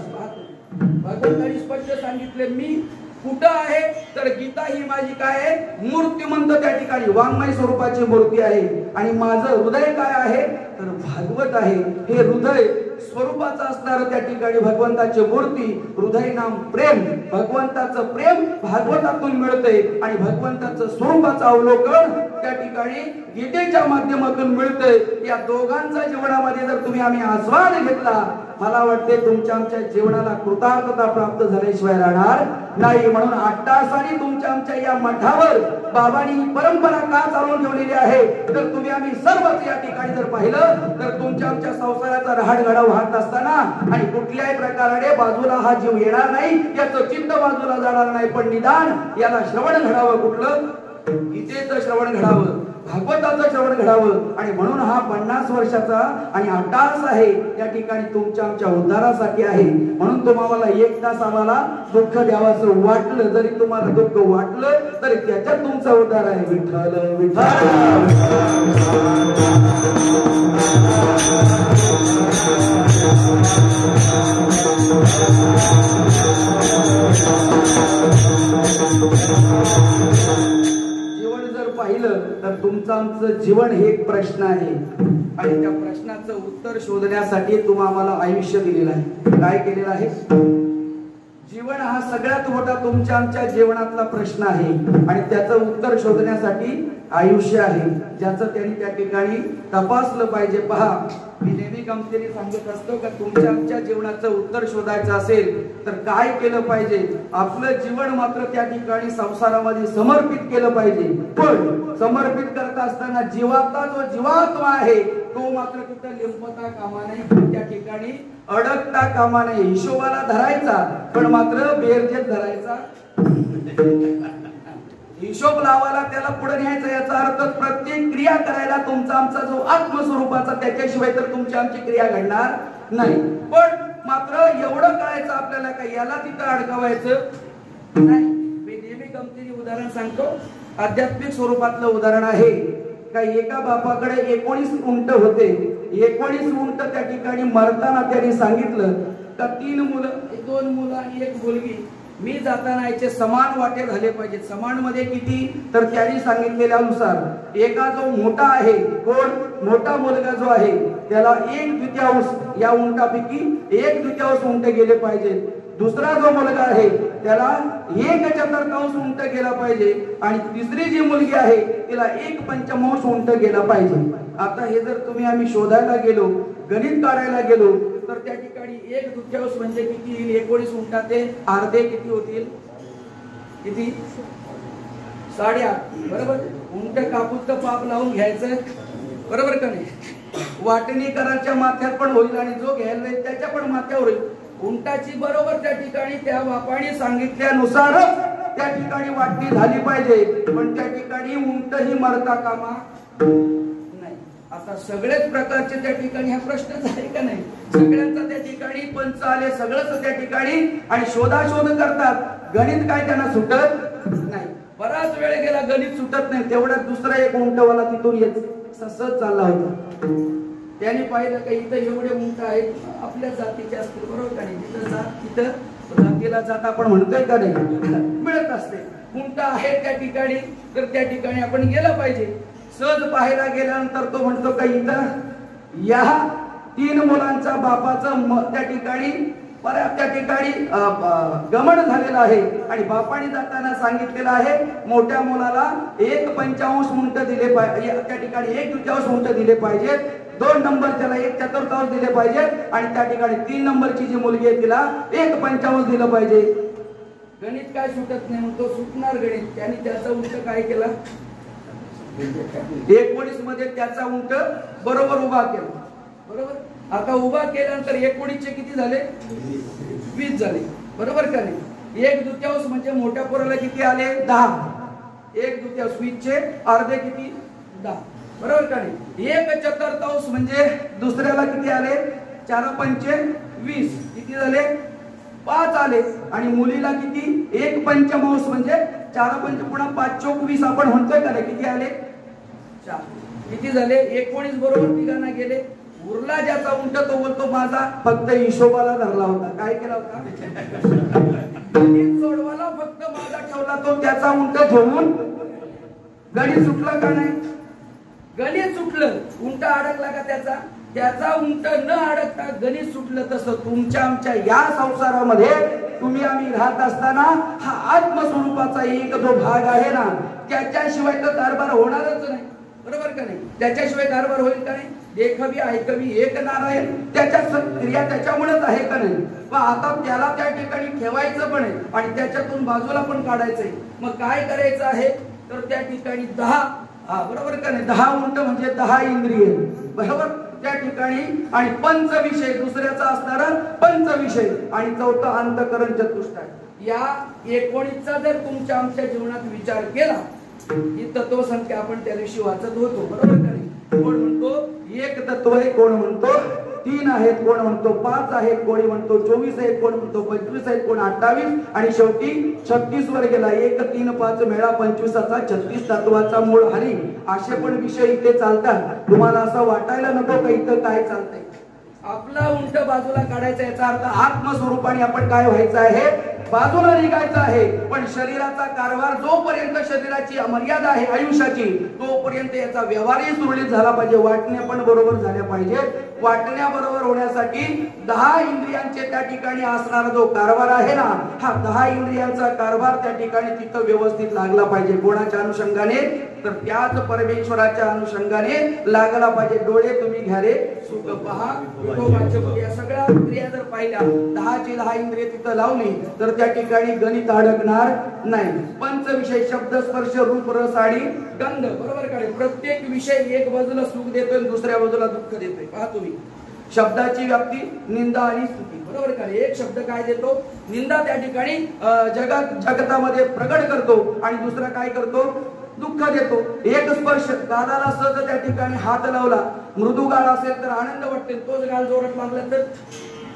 भगवंताने स्पष्ट सांगितले मी कुठं आहे तर गीता ही माझी काय आहे मूर्तिमंत त्या ठिकाणी वाङ्मय स्वरूपाची मूर्ती आहे आणि माझं हृदय काय आहे तर भागवत आहे. हे हृदय स्वरूपाचं असणारं त्या ठिकाणी भगवंताची मूर्ती हृदय नाम प्रेम. भगवंताचं प्रेम भागवतातून मिळते आणि भगवंताचं स्वरूपाचं अवलोकन त्या ठिकाणी गीतेच्या माध्यमातून मिळते. या दोघांच्या जीवनामध्ये जर तुम्ही आम्ही आस्वाद घेतला मला वाटते तुमच्या आमच्या जीवनाला कृतार्थता प्राप्त झाल्याशिवाय राहणार नाही. म्हणून 8 तासांनी तुमच्या आमच्या या मठावर बाबांनी ही परंपरा का चालवून ठेवलेली आहे तर तुम्ही आम्ही सर्वच या ठिकाणी जर पाहिलं तर तुमच्या आमच्या संसाराचा रहाटगाडा वाहत असताना आणि कुठल्याही प्रकारे बाजूला हा जीव येणार नाही, याचं चित्त बाजूला जाणार नाही, पण निदान याला श्रवण घडावं, कुठलं गीतेचं श्रवण घडावं, भागवताचं श्रवण घडावं. आणि म्हणून हा 50 वर्षाचा आणि 8 तास आहे या ठिकाणी तुमच्या आमच्या उद्धारासाठी आहे. म्हणून तुम्हाला 1 तास आम्हाला दुःख द्यावाचं वाटलं, जरी तुम्हाला दुःख वाटलं तरी त्याच्यात तुमचा उद्धार आहे. विठ्ठल विठ्ठल. पाहिलं तर तुमचं आमचं जीवन हे एक प्रश्न आहे आणि त्या प्रश्नाचं उत्तर शोधण्यासाठी तुम्ही आम्हाला आयुष्य दिलेलं आहे. काय केलेलं आहे, जीवन हा सगळ्यात मोठा तुमच्या आमच्या जीवनातला प्रश्न आहे आणि त्याचं उत्तर शोधण्यासाठी आयुष्य आहे ज्याचं त्यांनी त्या ठिकाणी तपासलं पाहिजे. पहा मी नेहमी गमतीने सांगत असतो का तुमच्या आमच्या जीवनाचं उत्तर शोधायचं असेल तर काय केलं पाहिजे. आपलं जीवन मात्र त्या ठिकाणी संसारामध्ये समर्पित केलं पाहिजे. पण समर्पित करत असताना जीवातला जो जीवात्मा आहे तो मात्र तिथं लिंपता कामा नाही, त्या ठिकाणी अडकता कामा नाही. हिशोबाला धरायचा पण मात्र बेरजेत धरायचा. हिशोब लावायला त्याला पुढे न्यायचा. याचा अर्थ प्रत्येक क्रिया करायला तुमचा आमचा जो आत्मस्वरूपाचा त्याच्याशिवाय तर तुमची आमची क्रिया घडणार नाही. पण मात्र एवढं कळायचं आपल्याला काय याला तिथं अडकवायचं नाही. मी नेहमी गमतीने उदाहरण सांगतो. आध्यात्मिक स्वरूपातलं उदाहरण आहे. काही एका बापाकडे 19 उंट होते. 19 उंट त्या ठिकाणी मरताना त्यांनी सांगितलं का 3 मुलं, 2 मुलं आणि 1 मुलगी मी जाताना याचे समान वाटे झाले पाहिजे. समान मध्ये किती तर त्यांनी सांगितलेल्यानुसार एका जो मोठा आहे कोण मोठा मुलगा जो आहे त्याला 1/2 या उंटापैकी 1/2 उंट गेले पाहिजे. दुसरा जो मुलगा आहे त्याला 1/4 उंट गेला पाहिजे आणि तिसरी जी मुलगी आहे तिला 1/5 उंट गेला पाहिजे. आता हे जर तुम्ही आम्ही शोधायला गेलो, गणित काढायला गेलो तर त्या ठिकाणी 1/2 म्हणजे किती येईल. 19 उंटाचे अर्धे किती होतील, किती 8.5 बरोबर. उंट कापूस तर पाप लावून घ्यायचं बरोबर का नाही. वाटणी करायच्या माथ्यात पण होईल आणि जो घ्यायला नाही त्याच्या पण माथ्यावर होईल. उंटाची बरोबर त्या ठिकाणी त्या बापाने सांगितल्यानुसारच त्या ठिकाणी वाटणी झाली पाहिजे. पण त्या ठिकाणी उंट ही मरता कामा नाही. आता सगळेच प्रकारचे त्या ठिकाणी हा प्रश्नच आहे का नाही. सगळ्यांचा त्या ठिकाणी पंच आले सगळंच त्या ठिकाणी आणि शोधाशोध करतात. गणित काय त्यांना सुटत नाही. बराच वेळ गेला गणित सुटत नाही. तेवढ्यात दुसरा एक उंटवाला तिथून येत सहज चालला होता. त्याने पाहिलं का इथं एवढे उंट आहेत आपल्या जातीचे असतील बरोबर का नाही. तिथं जात तिथं जातीला जात आपण म्हणतोय का नाही मिळत असते. उंट आहेत त्या ठिकाणी तर त्या ठिकाणी आपण गेलं पाहिजे. सहज पाहायला गेल्यानंतर तो म्हणतो का इथं या 3 मुलांचा बापाचं त्या ठिकाणी त्या ठिकाणी गमन झालेलं आहे आणि बापाने जाताना सांगितलेलं आहे मोठ्या मुलाला 1/5 उंट दिले पाहिजे. त्या ठिकाणी 1/2 उंट दिले पाहिजेत. 2 नंबर त्याला 1/4 दिले पाहिजेत आणि त्या ठिकाणी 3 नंबरची जी मुलगी आहे तिला 1/5 दिलं पाहिजे. गणित काय सुटत नाही म्हणतो सुटणार गणित. त्याने त्याचा उंट काय केला 19 मध्ये त्याचा उंट बरोबर उभा केला बरोबर. आता उभा केल्यानंतर 19 चे किती झाले 20 झाले बरोबर का नाही. 1/2 म्हणजे मोठ्या पोराला किती आले 10. 1/2 20 चे अर्धे किती 10 बरोबर का नाही. 1/4 म्हणजे दुसऱ्याला किती आले 4×5 20 किती झाले 5 आले आणि मुलीला किती 1/5 म्हणजे 4×5 पुन्हा 5×4 आपण म्हणतोय का नाही किती आले 4 किती झाले 19 बरोबर तिघांना गेले. उरला ज्याचा उंट तो बोलतो माझा फक्त हिशोबाला धरला होता. काय केला होता गणित सोडवायला फक्त माझा ठेवला तो त्याचा उंट घेऊन गणित सुटलं का नाही. गणित सुटलं उंट अडकला का त्याचा उंट न अडकता गणित सुटलं. तसं तुमच्या आमच्या या संसारामध्ये तुम्ही आम्ही राहत असताना हा आत्मस्वरूपाचा एक जो भाग आहे ना त्याच्याशिवाय तर कारभार होणारच नाही बरोबर का नाही. त्याच्याशिवाय कारभार होईल का नाही. देखवी ऐकवी एक नारायण त्याच्या क्रिया त्याच्यामुळेच आहे का नाही. पण आता त्याला त्या ठिकाणी ठेवायचं पण आहे आणि त्याच्यातून बाजूला पण काढायचंय. मग काय करायचं आहे तर त्या ठिकाणी 10 बरोबर का नाही 10 उंट म्हणजे 10 इंद्रिय बरोबर त्या ठिकाणी आणि पंच विषय दुसऱ्याचा असणारा पंच विषय आणि चौथा अंतःकरण चतुष्टय. या 19चा जर तुमच्या आमच्या जीवनात विचार केला ही तत्वसंख्या आपण त्या दिवशी वाचत होतो बरोबर का नाही. कोण म्हणतो 1 तत्व आहे, कोण म्हणतो 3 आहेत, कोण म्हणतो 5 आहेत, कोणी म्हणतो 24 आहेत, कोण म्हणतो 25 आहेत, कोण 28 आणि शेवटी 36 वर गेला. 1 3 5 मेळा 25चा 36 तत्वाचा मूळ हरी. असे पण विषय इथे चालतात. तुम्हाला असं वाटायला नको का इथं काय चालतंय. आपला उंट बाजूला काढायचा याचा अर्थ आत्मस्वरूपाने आपण काय व्हायचं आहे बाजूला निघायचं आहे. पण शरीराचा कारभार जोपर्यंत शरीराची मर्यादा आहे आयुष्याची तोपर्यंत याचा व्यवहारही सुरळीत झाला पाहिजे. वाटण्या पण बरोबर झाल्या पाहिजे. वाटण्या बरोबर होण्यासाठी 10 इंद्रियांचे त्या ठिकाणी असणारा जो कारभार आहे ना हा 10 इंद्रियांचा कारभार त्या ठिकाणी तिथं व्यवस्थित लागला पाहिजे. कोणाच्या अनुषंगाने तर त्याच परमेश्वराच्या अनुषंगाने लागला पाहिजे. डोळे तुम्ही घ्या रे सुख पहा विठोबाचे बघ. या सगळ्या क्रिया जर पाहिल्या 10ची 10 इंद्रिय तिथं लावली तर त्या ठिकाणी गणित अडकणार नाही. पंच विषय शब्द स्पर्श रूप रस आणि गंध बरोबर का. प्रत्येक विषय एक बाजूला सुख देतोय दुसऱ्या बाजूला दुःख देतोय. पहा तुम्ही शब्दाची व्याप्ती निंदा आणि स्तुती बरोबर का. एक शब्द काय देतो निंदा त्या ठिकाणी जगतामध्ये प्रकट करतो आणि दुसरा काय करतो दुःख देतो. एक स्पर्श गालाला सहज त्या ठिकाणी हात लावला मृदू गाल असेल तर आनंद वाटते तोच गाल जोरात लागला तर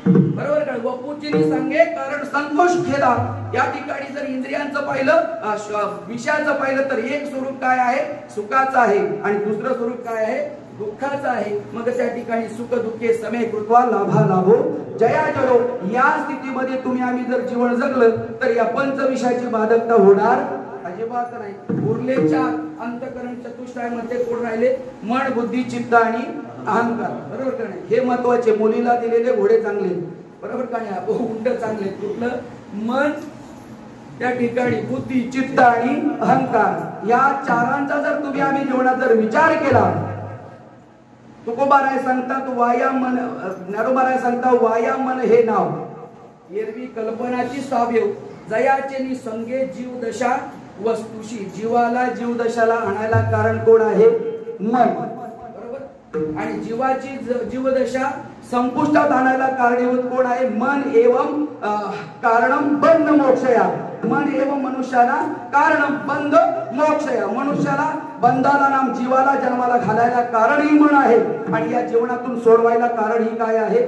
बरोबर का. वपुचिनी सांगे कारण संतोष केला. या ठिकाणी जर इंद्रियांचं पाहिलं विषयाचं पाहिलं तर एक स्वरूप काय आहे सुखाचं आहे आणि दुसरं स्वरूप काय आहे दुःखाचं आहे. मग त्या ठिकाणी सुख दुःखे समे कृत्वा लाभा लाभो जया जयो. या स्थितीमध्ये तुम्ही आम्ही जर जीवन जगलं तर या पंच विषयाची बाधकता होणार अजिबात नाही. उरले 4 अंतःकरण चतुष्टयामध्ये कोण राहिले मन बुद्धी चित्त आणि अहंकार बरोबर का नाही. हे महत्वाचे. मुलीला दिलेले घोडे चांगले बरोबर का नाही उंट चांगले. कुठलं मन त्या ठिकाणी बुद्धी चित्त आणि अहंकार या चारांचा जर तुम्ही आम्ही जीवनात जर विचार केला तुकोबाराय सांगतात वायाम मन नरोबाराय सांगता वायाम मन हे नाव एरवी कल्पनाची साव्य जयाचे नि संगे जीव दशा वस्तुशी. जीवाला जीव दशाला आणायला कारण कोण आहे मन बरोबर. आणि जीवाची जीवदशा संपुष्टात आणायला कारणीभूत कोण आहे मन. एवं कारणम बंध मोक्षया. मन एवं मनुष्याला कारणम बंध मोक्षया. मनुष्याला बंधाला नाम जीवाला जन्माला घालायला कारण ही मन आहे आणि या जीवनातून सोडवायला कारण ही काय आहे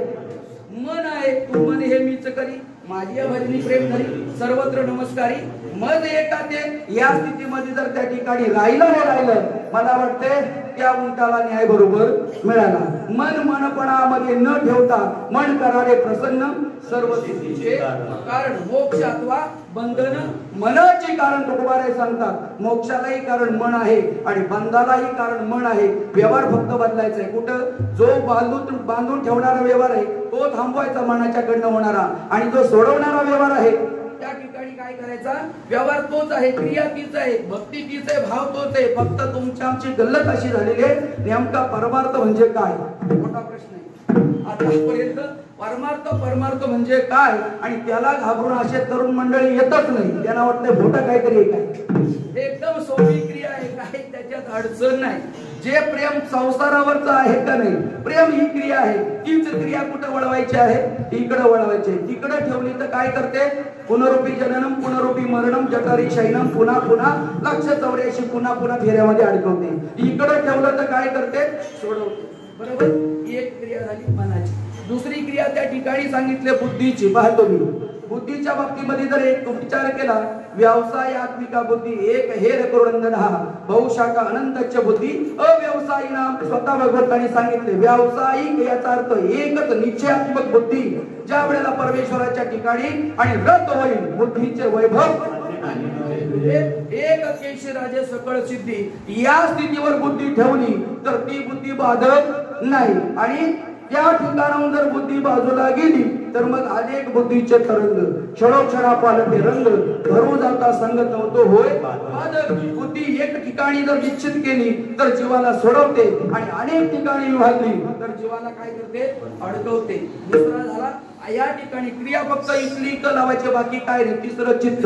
मन आहे. तू मन हे मीच करी माझी भजनी प्रेम धरी सर्वत्र नमस्कारी मज एका ते. या स्थितीमध्ये जर त्या ठिकाणी राहिलं मला वाटते त्या उंटाला न्याय बरोबर मिळाला. मन मनपणामध्ये न ठेवता मन करारे प्रसन्न सर्व सिद्धीचे कारण. मोक्ष अथवा बंधन मनाचे कारण तुकोबाराय सांगतात. मोक्षालाही कारण मन आहे आणि बंधालाही कारण मन आहे. व्यवहार फक्त बदलायचा आहे. कुठं जो बांधून ठेवणारा व्यवहार आहे तो थांबवायचा मनाच्याकडनं होणारा आणि जो सोडवणारा व्यवहार आहे त्या ठिकाणी काय करायचा व्यवहार तोच आहे. क्रिया तीच आहे भक्ती तीच आहे भाव तोच आहे. फक्त तुमची आमची गल्लत अशी झालेली आहे. नेमका परमार्थ म्हणजे काय मोठा प्रश्न आहे. आतापर्यंत परमार्थ म्हणजे काय आणि त्याला घाबरून असे तरुण मंडळी येतच नाही. त्यांना वाटतं मोठं काहीतरी काय एकदम सोपी क्रिया आहे काय त्याच्यात अडचण नाही. जे प्रेम संसारावरच आहे का नाही प्रेम ही क्रिया आहे. तीच क्रिया कुठे वळवायची आहे इकडे वळवायची. तिकडे ठेवली तर काय करते पुनरुपी जननम पुनरुपी मरणम जठरी शयनम पुन्हा पुन्हा 184 पुन्हा पुन्हा फेऱ्यामध्ये अडकवते. इकडे ठेवलं तर काय करते सोडवते बरोबर. एक क्रिया झाली मनाची. दुसरी क्रिया त्या ठिकाणी सांगितले बुद्धीची. पाहतो मी बुद्धीच्या बाबतीमध्ये जर एक विचार केला व्यवसायात्मिका बुद्धी एक हेर करुणंदन हा बहुशाखा अनंतच बुद्धी अव्यवसायिना. स्वतः भगवंतांनी सांगितले व्यावसायिक याचा अर्थ एकच निश्चयात्मक बुद्धी. ज्या वेळेला परमेश्वराच्या ठिकाणी आणि रत होईल बुद्धीचे वैभव एक केशी राजे सकळ सिद्धी. या स्थितीवर बुद्धी ठेवली तर ती बुद्धी बाधक नाही आणि त्या ठिकाणाहून जर बुद्धी बाजूला गेली तर मग अनेक बुद्धीचे तरंग क्षणोक्षणा पालटे रंग भरू जाता संगत होतो होय बाधक. बुद्धी एक ठिकाणी जर निश्चित केली तर जीवाला सोडवते आणि अनेक ठिकाणी विभागली तर जीवाला काय करते अडकवते. दुसरा झाला या ठिकाणी क्रिया फक्त इथली क लावायची बाकी काय नाही. तिसरं चित्त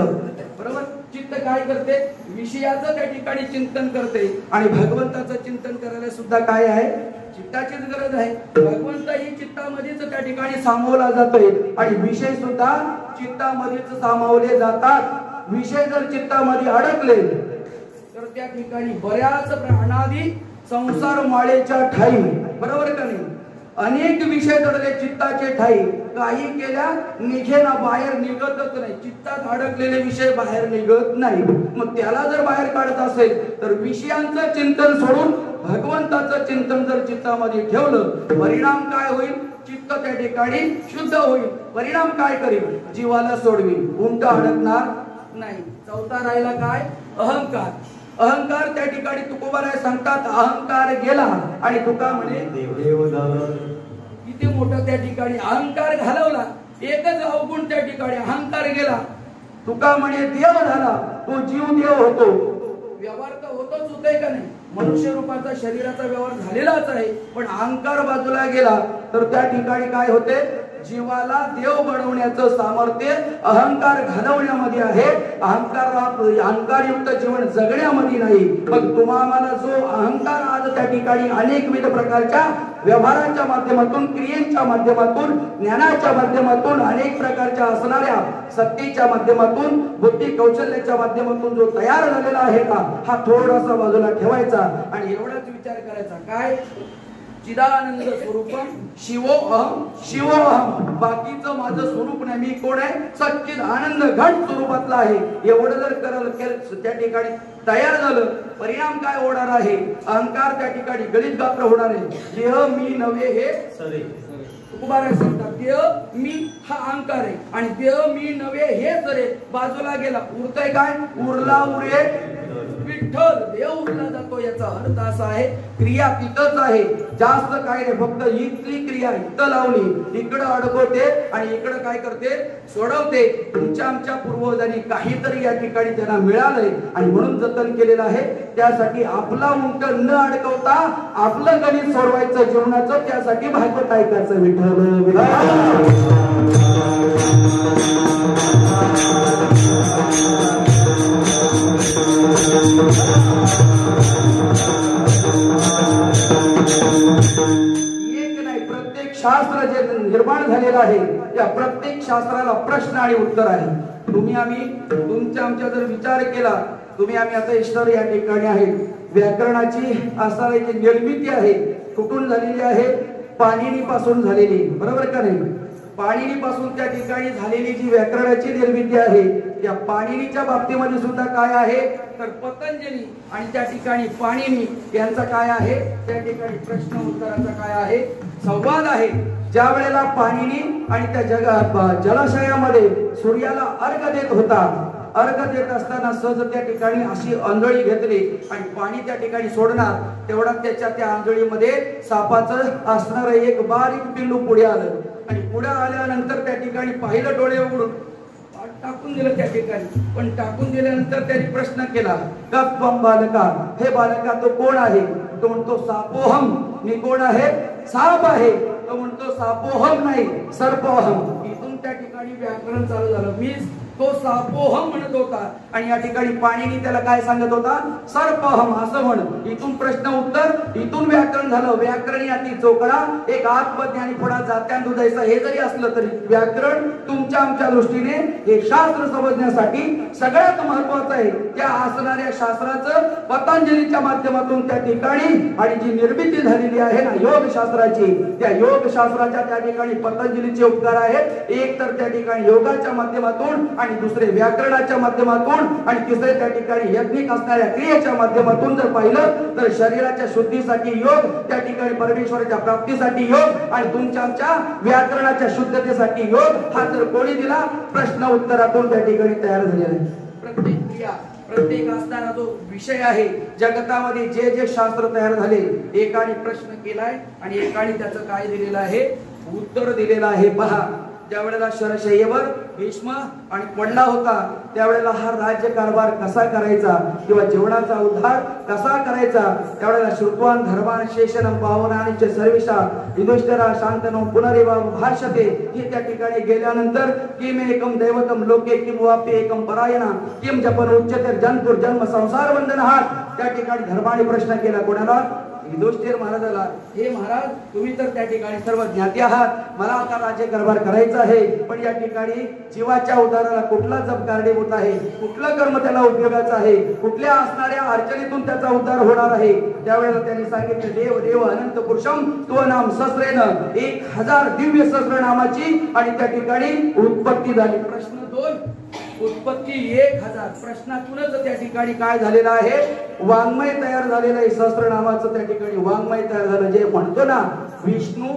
बरोबर. चित्त काय करते विषयाचं त्या ठिकाणी चिंतन करते आणि भगवंताचं चिंतन करायला सुद्धा काय आहे चित्ताचीच गरज आहे. भगवंत ही चित्तामध्येच त्या ठिकाणी सामावला जातोय आणि विषय सुद्धा चित्तामध्येच सामावले जातात. विषय जर चित्तामध्ये अडकले तर त्या ठिकाणी बऱ्याच अनादी संसार माळेच्या ठाई बरोबर का नाही अनेक विषय दडले चित्ताचे ठाई. काही केल्या निघेना बाहेर निघतच नाही. चित्तात अडकलेले विषय बाहेर निघत नाही. मग त्याला जर बाहेर काढत असेल तर विषयांचं चिंतन सोडून भगवंताचं चिंतन जर चित्तामध्ये ठेवलं परिणाम काय होईल चित्त त्या ठिकाणी शुद्ध होईल. परिणाम काय करेल जीवाला सोडवी उंट अडकणार नाही. चौथा राहिला काय अहंकार. अहंकार त्या ठिकाणी तुकोबाराय सांगतात अहंकार गेला आणि तुका म्हणे देव झाला. किती मोठा त्या ठिकाणी अहंकार घालवला. एकच अवगुण त्या ठिकाणी अहंकार गेला. तुका म्हणे देव झाला. तो जीव देव होतो. व्यवहार तर होतोय का नाही? मनुष्य रूपाचा शरीराचा व्यवहार झालेलाच आहे, पण अहंकार बाजूला गेला तर त्या ठिकाणी काय होते? जीवाला देव बनवण्याचं सामर्थ्य अहंकार घालवण्यामध्ये आहे, अहंकारयुक्त जीवन जगण्यामध्ये नाही. मग तुम्हाला जो अहंकार आज त्या ठिकाणी अनेकविध प्रकारच्या व्यवहारांच्या माध्यमातून, क्रियेच्या माध्यमातून, ज्ञानाच्या माध्यमातून, अनेक प्रकारच्या असणाऱ्या सत्तेच्या माध्यमातून, बुद्धी कौशल्याच्या माध्यमातून जो तयार झालेला आहे का, हा थोडासा बाजूला ठेवायचा आणि एवढाच विचार करायचा, काय? चिदानंद स्वरूपम शिवोहम शिवोहम. बाकीचं माझं स्वरूप नाही, मी कोण आहे? सच्चिद आनंद घट स्वरूपातला आहे. एवढं जर केलं त्या ठिकाणी तयार झालं, परिणाम काय होणार आहे? अहंकार त्या ठिकाणी गलित गात्र होणार आहे. देह मी नव्हे हे सरे. तुकोबाराय सांगतात, देह मी हा अहंकार आहे आणि देह मी नव्हे हे सरे बाजूला गेला. उरतय काय? उरला उरे विठ्ठल. देव उरला जातो याचा अर्थ असा आहे, क्रिया तिथंच आहे, जास्त काय नाही. फक्त इथली क्रिया इथं लावली, इकडं अडकवते आणि इकडं काय करते? सोडवते. तुमच्या आमच्या पूर्वजांनी काहीतरी या ठिकाणी त्यांना मिळालंय आणि म्हणून जतन केलेलं आहे. त्यासाठी आपला उंट न अडकवता आपलं गणित सोडवायचं जीवनाचं, त्यासाठी भागवत ऐकायचं. विठ्ठल एक नाही, प्रत्येक शास्त्र जे निर्माण झालेलं आहे त्या प्रत्येक शास्त्राला प्रश्न आणि उत्तर आहे. तुम्ही आम्ही तुमच्या आमच्या जर विचार केला, तुम्ही आम्ही आता ईश्वर या ठिकाणी आहे. व्याकरणाची असणारी जी निर्मिती आहे कुठून झालेली आहे? पाणिनीपासून झालेली, बरोबर का नाही? पाणिनीपासून त्या ठिकाणी झालेली जी व्याकरणाची निर्मिती आहे, त्या पाणिनीच्या बाबतीमध्ये सुद्धा काय आहे? तर पतंजली आणि त्या ठिकाणी पाणिनी यांचा काय आहे? त्या ठिकाणी प्रश्न उत्तराचा काय आहे? संवाद आहे. ज्या वेळेला पाणिनी आणि त्या जलाशयामध्ये सूर्याला अर्घ देत होता, अर्घ देत असताना सहज त्या ठिकाणी अशी आंधळी घेतली आणि पाणी त्या ठिकाणी सोडणार, तेवढा त्याच्या त्या आंधळीमध्ये सापाचं असणार एक बारीक पिल्लू पुढे आलं आणि पुढे आल्यानंतर त्या ठिकाणी पाहिलं डोळे उघडून, टाकून दिलं त्या ठिकाणी. पण टाकून दिल्यानंतर त्यांनी प्रश्न केला, कप्पम बालका, हे बालका तो कोण आहे? तो म्हणतो सापोहम, मी कोण आहे? साप आहे. तो म्हणतो सापोहम नाही, सर्पोहम. इथून त्या ठिकाणी व्याकरण चालू झालं. मी तो सापोहम म्हणत होता आणि या ठिकाणी पाणिनी त्याला काय सांगत होता? सर्पहम असं म्हण. इथून प्रश्न उत्तर, इथून व्याकरण झालं. व्याकरण याती चोकडा एक आत्मज्ञानी पुढा जात्यान दुधायचा. हे जरी असलं तरी व्याकरण तुमच्या आमच्या दृष्टीने हे शास्त्र समजण्यासाठी सगळ्यात महत्वाचं आहे. त्या असणाऱ्या शास्त्राचं पतंजलीच्या माध्यमातून त्या ठिकाणी आणि जी निर्मिती झालेली आहे ना योग शास्त्राची, त्या योग शास्त्राच्या त्या ठिकाणी पतंजलीचे उपकार आहेत. एक तर त्या ठिकाणी योगाच्या माध्यमातून आणि दुसरे व्याकरणाच्या माध्यमातून आणि तिसरे त्या ठिकाणी यज्ञिक असणाऱ्या क्रियेच्या माध्यमातून जर पाहिलं तर शरीराच्या शुद्धीसाठी योग, त्या ठिकाणी परमेश्वराच्या प्राप्तीसाठी योग आणि तुमच्या आमच्या व्याकरणाच्या शुद्धतेसाठी योग. हा जर कोणी दिला? प्रश्न उत्तरातून त्या ठिकाणी तयार झालेला आहे. प्रत्येक क्रिया, प्रत्येक असणारा जो विषय आहे जगतामध्ये, जे जे शास्त्र तयार झाले, एकाने प्रश्न केलाय आणि एकाने त्याचं काय दिलेलं आहे? उत्तर दिलेलं आहे. पहा, ज्या वेळेला शरशय्येवर भीष्म आणि पडला होता त्यावेळेला हा राज्य कारभार कसा करायचा किंवा जीवनाचा उद्धार कसा करायचा, त्यावेळेला श्रुत्वान धर्मान शेषनम पावनानिच सर्विषा युधिष्ठिरा शांतनो पुनरेवा भाष्यते. हे त्या ठिकाणी गेल्यानंतर किम एकम दैवतम लोके किम वाप्य एकम परायणा किम जपन उच्चते जन्मपुर जन्म संसार बंधन हात. त्या ठिकाणी धर्माने प्रश्न केला कोणाला? युधिष्ठिर महाराजाला. हे महाराज, तुम्ही तर त्या ठिकाणी सर्व ज्ञाती आहात, मला आता राज्य कारभार करायचा आहे, पण या ठिकाणी जीवाच्या उद्धाराला कुठला जप कारणीभूत आहे, कुठलं कर्म त्याला उपयोगाचं आहे, कुठल्या असणाऱ्या अडचणीतून त्याचा उद्धार होणार आहे. त्यावेळेला त्यांनी सांगितले, देव देव अनंत पुरुषम तो नाम सहस्रेन, 1000 दिव्य सहस्र नामाची आणि त्या ठिकाणी उत्पत्ती झाली. प्रश्न 2, उत्पत्ती 1000. प्रश्नातूनच त्या ठिकाणी काय झालेलं आहे? वाङ्मय तयार झालेलं आहे. सहस्रनामाचं त्या ठिकाणी वाङ्मय तयार झालं. जे म्हणतो ना विष्णू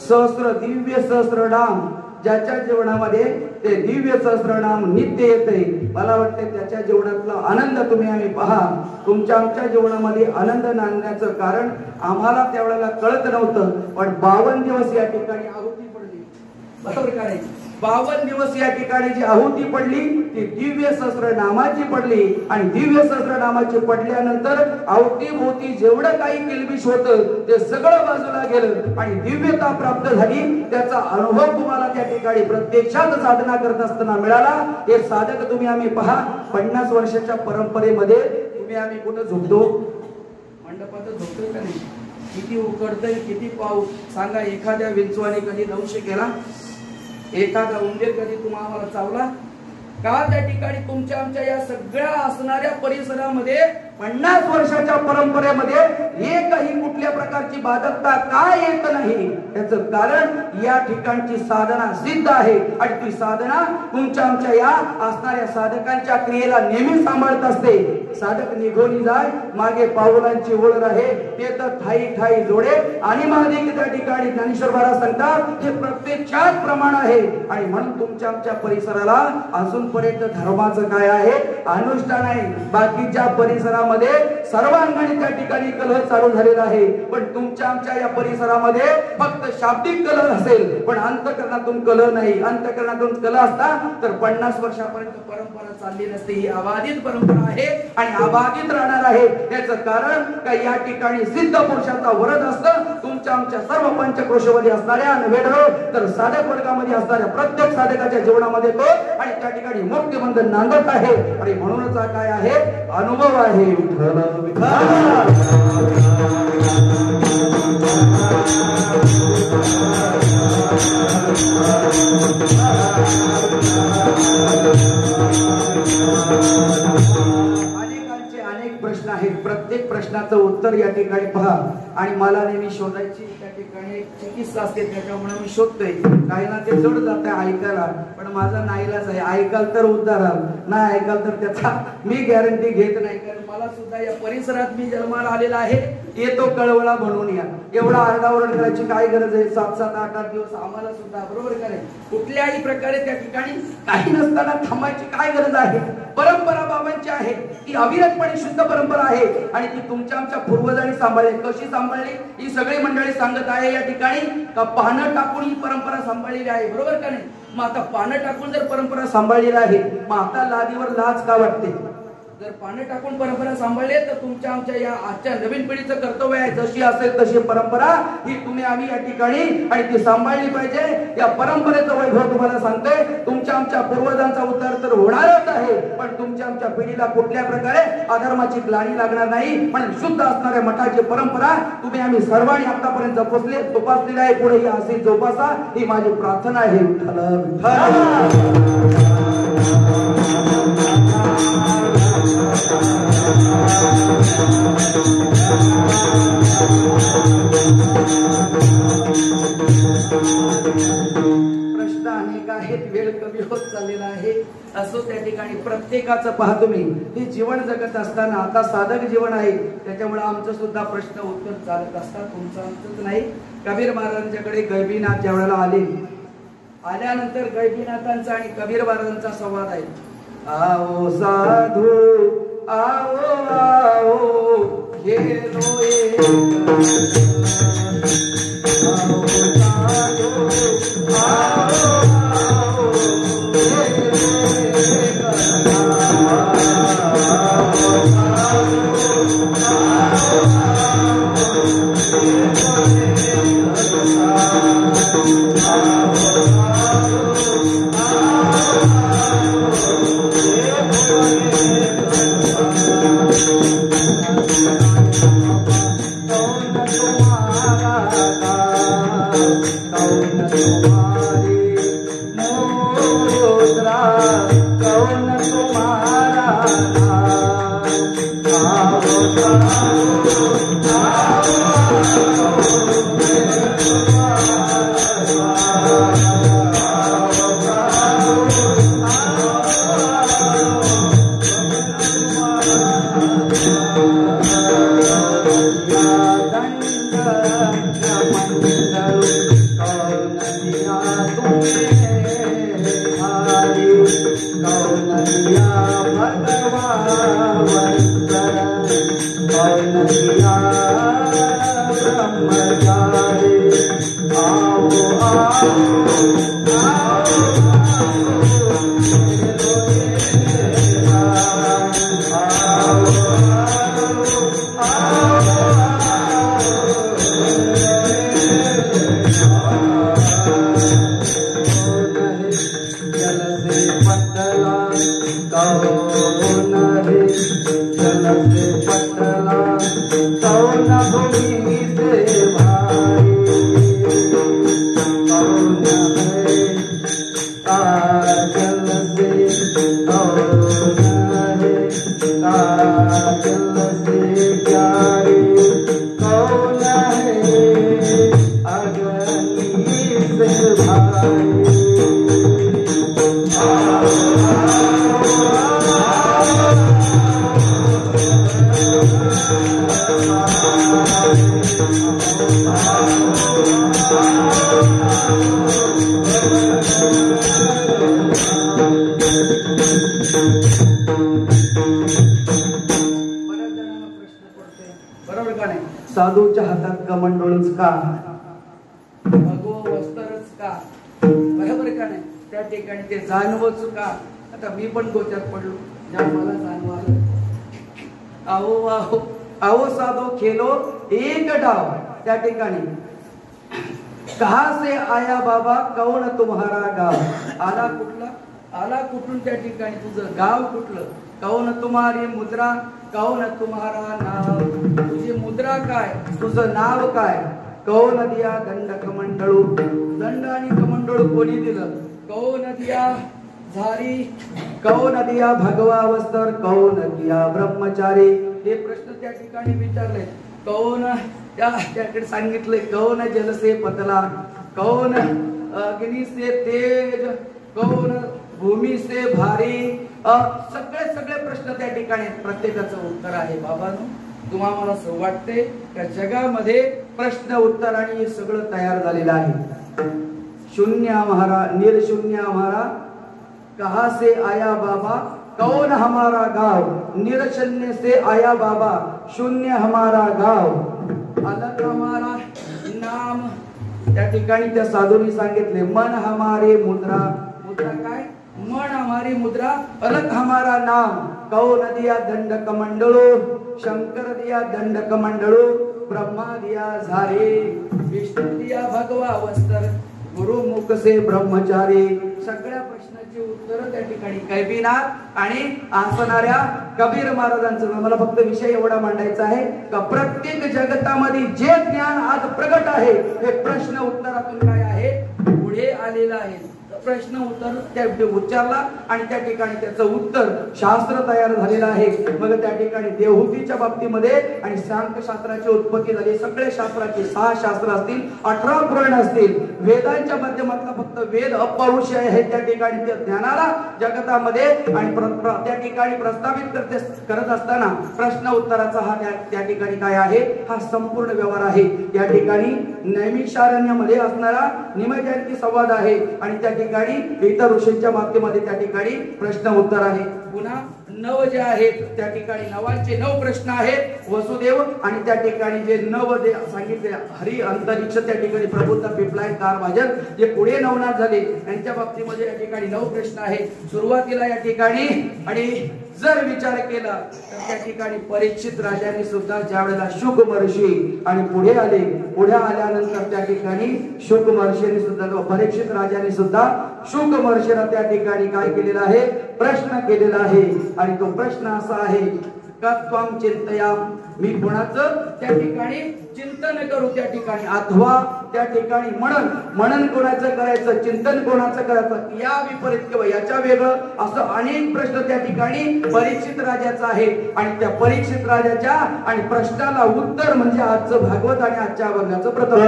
सहस्र दिव्य सहस्रनाम, ज्याच्या जीवनामध्ये ते दिव्य सहस्रनाम नित्य येते, मला वाटते त्याच्या जीवनातला आनंद तुम्ही आम्ही पहा. तुमच्या आमच्या जीवनामध्ये आनंद नांदण्याचं कारण आम्हाला त्यावेळेला कळत नव्हतं, पण 52 दिवस या ठिकाणी आहुती पडली, बरोबर का नाही? 52 दिवस या ठिकाणी जी आहुती पडली ती दिव्य सहस्त्रनामाची पडली आणि दिव्य सहस्त्रनामाची पडल्यानंतर अवतीभोवती जेवढं काही किलबिश होतं ते सगळं बाजूला गेलं आणि दिव्यता प्राप्त झाली. त्याचा अनुभव तुम्हाला त्या ठिकाणी प्रत्यक्षात साधना करत असताना मिळाला. हे साधक तुम्ही आम्ही पहा 50 वर्षाच्या परंपरेमध्ये तुम्ही आम्ही कुठं झोपतो, मंडपात झोपतोय का नाही? किती उकडतंय, किती पाऊस, सांगा. एखाद्या विंचवाने कधी दंश केला? एखादा उंदीर कधी तुम्हाला चावला का? त्या ठिकाणी तुमच्या आमच्या या सगळ्या असणाऱ्या परिसरामध्ये 50 वर्षाच्या परंपरेमध्ये एकही कुठल्या प्रकारची बाधकता काय येत नाही. याचं कारण या ठिकाणची साधना सिद्ध आहे आणि ती साधना तुमच्या आमच्या या असणाऱ्या साधकांच्या क्रियेला नेहमी सांभाळत असते. साधक निघून जाय मागे पावलांची ओळ आहे ते तर ठाई ठाई जोडे आणि मागे त्या ठिकाणी ज्ञानेश्वर महाराज सांगतात हे प्रत्यक्षात प्रमाण आहे. आणि म्हणून तुमच्या आमच्या परिसराला अजूनपर्यंत धर्माचं काय आहे अनुष्ठान आहे. बाकीच्या परिसरामध्ये सर्वांगाने त्या ठिकाणी कलह चालू झालेला आहे, पण तुमच्या आमच्या या परिसरामध्ये फक्त शाब्दिक कलह असेल पण अंतःकरणातून कलह नाही. अंतःकरणातून कलह असता तर 50 वर्षापर्यंत परंपरा चालली नसते. ही अबाधित परंपरा आहे आणि अबाधित राहणार आहे. याचं कारण का या ठिकाणी सिद्ध पुरुषाचा वरद असतं. तुमच्या आमच्या सर्व पंचक्रोशामध्ये असणाऱ्या नव्हे तर साधक वर्गामध्ये असणाऱ्या प्रत्येक साधकाच्या जीवनामध्ये तो आणि त्या ठिकाणी मुक्तिबंधन नांदत आहे. आणि म्हणूनच काय आहे अनुभव आहे. विठ्ठल अनेक प्रश्न आहेत. प्रत्येक प्रश्नाचं उत्तर या ठिकाणी पहा. आणि मला नेहमी शोधायची त्या ठिकाणी एक चिकित्सा असते, त्याच्यामुळे मी शोधतोय. काही ना ते जड जात आहे ऐकायला, पण माझा नाईलाज आहे. ऐकाल तर उद्धाराल, नाही ऐकाल तर त्याचा मी गॅरंटी घेत नाही. कारण मला सुद्धा या परिसरात मी जन्माला आलेला आहे. येतो कळवळा बनवून या. एवढा आरडाओरड करायची काय गरज आहे? 7-7, 8-8 दिवस आम्हाला सुद्धा बरोबर का नाही? कुठल्याही प्रकारे त्या ठिकाणी काही नसताना थांबायची काय गरज आहे? परंपरा बाबांची आहे, ती अविरतपणे शुद्ध परंपरा आहे आणि ती तुमच्या आमच्या पूर्वजांनी सांभाळली. कशी सांभाळली ही सगळी मंडळी सांगत आहे या ठिकाणी का पानं टाकून ही परंपरा सांभाळलेली आहे. बरोबर का नाही? मग आता पानं टाकून जर परंपरा सांभाळलेली आहे मग आता लादीवर लाज का वाटते? जर पानं टाकून परंपरा सांभाळले तर तुमच्या आमच्या या आजच्या नवीन पिढीचं कर्तव्य आहे जशी असेल तशी परंपरा ही तुम्ही आम्ही या ठिकाणी आणि ती सांभाळली पाहिजे. या परंपरेचं वैभव तुम्हाला सांगतोय. तुमच्या आमच्या पूर्वजांचा उद्धार तर होणारच आहे, पण तुमच्या आमच्या पिढीला कुठल्या प्रकारे अधर्माची ग्लानी लागणार नाही. पण शुद्ध असणाऱ्या मठाची परंपरा तुम्ही आम्ही सर्वांनी आतापर्यंत जोपासलेली आहे. पुढे ही अशी जोपासा ही माझी प्रार्थना आहे. प्रश्न अनेक आहेत, वेळ कमी होत चाललेला आहे. असो त्या ठिकाणी प्रत्येकाचं पहा तुम्ही हे जीवन जगत असताना आता साधक जीवन आहे त्याच्यामुळे आमचं सुद्धा प्रश्न उत्तर चालत असतात. तुमचं आमचंच नाही. कबीर महाराजांच्याकडे गैबीनाथ ज्या वेळेला आल्यानंतर गैबीनाथांचा आणि कबीर महाराजांचा संवाद आहे. आओ साधू आओ आओ घेलो आओ आओ कौन भूमि से भारी कौन है काजल से कौन है काजल से प्यारी कौन है अगनी से भारी साधूच्या हातात कमंडोळच का भगवो वस्त्रच का बरोबर का नाही त्या ठिकाणी ते जाणवच का आता मी पण गोत्यात पडलो ज्या मला जाणवलं आओ आओ आओ साधो खेलो एक डाव त्या ठिकाणी कहा से आया बाबा कौन तुम्हारा गाव आला कुठला आला कुठून त्या ठिकाणी तुझं गाव कुठलं कौन तुम्हारी मुद्रा कौन तुम्हारा नाव तुझी मुद्रा काय तुझं नाव काय कौन दिया दंड कमंडळू दंड आणि कमंडळू कोणी दिलं कौन दिया झारी कौन दिया भगवा वस्त्र कौन दिया ब्रह्मचारी हे प्रश्न त्या ठिकाणी विचारले कौन त्याकडे सांगितले कौन जल से पतला कौन अग्नि से तेज कौन भूमी से भारी सगळे प्रश्न त्या ठिकाणी प्रत्येकाचं उत्तर आहे बाबांनो तुम्हाला असं वाटते का जगामध्ये प्रश्न उत्तर आणि हे सगळं तयार झालेलं आहे शून्य हमारा निर्शून्य हमारा कहा से आया बाबा कौन हमारा गाव निरशून्य से आया बाबा शून्य हमारा गाव अलग हमारा नाम त्या ठिकाणी त्या साधूंनी सांगितले मन हमारे मुद्रा मुद्रा काय मन हमारी मुद्रा अलग हमारा नाम कौन दिया दंड कमंडलो शंकर दिया दंड कमंडलो ब्रह्मा दिया झारे विष्णू दिया भगवा वस्त्र गुरु मुख से ब्रह्मचारी सगळ्या प्रश्नाची उत्तर त्या ठिकाणी कैबीनाथ आणि असणाऱ्या कबीर महाराजांचं मला फक्त विषय एवढा मांडायचा आहे का प्रत्येक जगतामध्ये जे ज्ञान आज प्रगट आहे हे प्रश्न उत्तरातून काय आहे पुढे आलेलं आहे प्रश्न उत्तर त्या उच्चारला आणि त्या ठिकाणी त्याचं उत्तर शास्त्र तयार झालेलं आहे मग त्या ठिकाणी देवहूतीच्या बाबतीमध्ये आणि सांख्यशास्त्राची उत्पत्ती झाली सगळे शास्त्राचे 6 शास्त्र असतील 18 पुराण असतील वेदांच्या माध्यमातला फक्त वेद अपौरुषेय आहे त्या ठिकाणी त्या ज्ञानाला जगतामध्ये आणि त्या ठिकाणी प्रस्तावित करत असताना प्रश्न उत्तराचा हा त्या ठिकाणी काय आहे हा संपूर्ण व्यवहार आहे या ठिकाणी नैमिषारण्यामध्ये असणारा निमजयंती संवाद आहे आणि त्या ठिकाणी इतर ऋषींच्या माध्यमामध्ये त्या ठिकाणी प्रश्न उत्तर आहे पुन्हा 9 जे आहेत त्या ठिकाणी 9 प्रश्न आहेत वसुदेव आणि त्या ठिकाणी जे 9 सांगितले हरी अंतरिक्ष त्या ठिकाणी प्रबुद्ध पिपलाय कार भाजन जे पुढे नवनाथ झाले यांच्या बाबतीमध्ये या ठिकाणी 9 प्रश्न आहेत सुरुवातीला या ठिकाणी आणि जर विचार केला तर त्या ठिकाणी परीक्षित राजांनी सुद्धा ज्या वेळेला शुक महर्षी आणि पुढे आल्यानंतर त्या ठिकाणी शुक महर्षींनी सुद्धा परीक्षित राजांनी सुद्धा शुक महर्षीला त्या ठिकाणी काय केलेला आहे प्रश्न केलेला आहे आणि तो प्रश्न असा आहे का त्वम चिंतया मी कोणाचं त्या ठिकाणी चिंतन करू त्या ठिकाणी अथवा त्या ठिकाणी मनन कोणाचं करायचं चिंतन कोणाचं करायचं या विपरीत किंवा याच्या वेगळं असं अनेक प्रश्न त्या ठिकाणी परीक्षित राजाचा आहे आणि त्या परीक्षित राजाच्या आणि प्रश्नाला उत्तर म्हणजे आजचं भागवत आणि आजच्या अभंगाचं प्रथम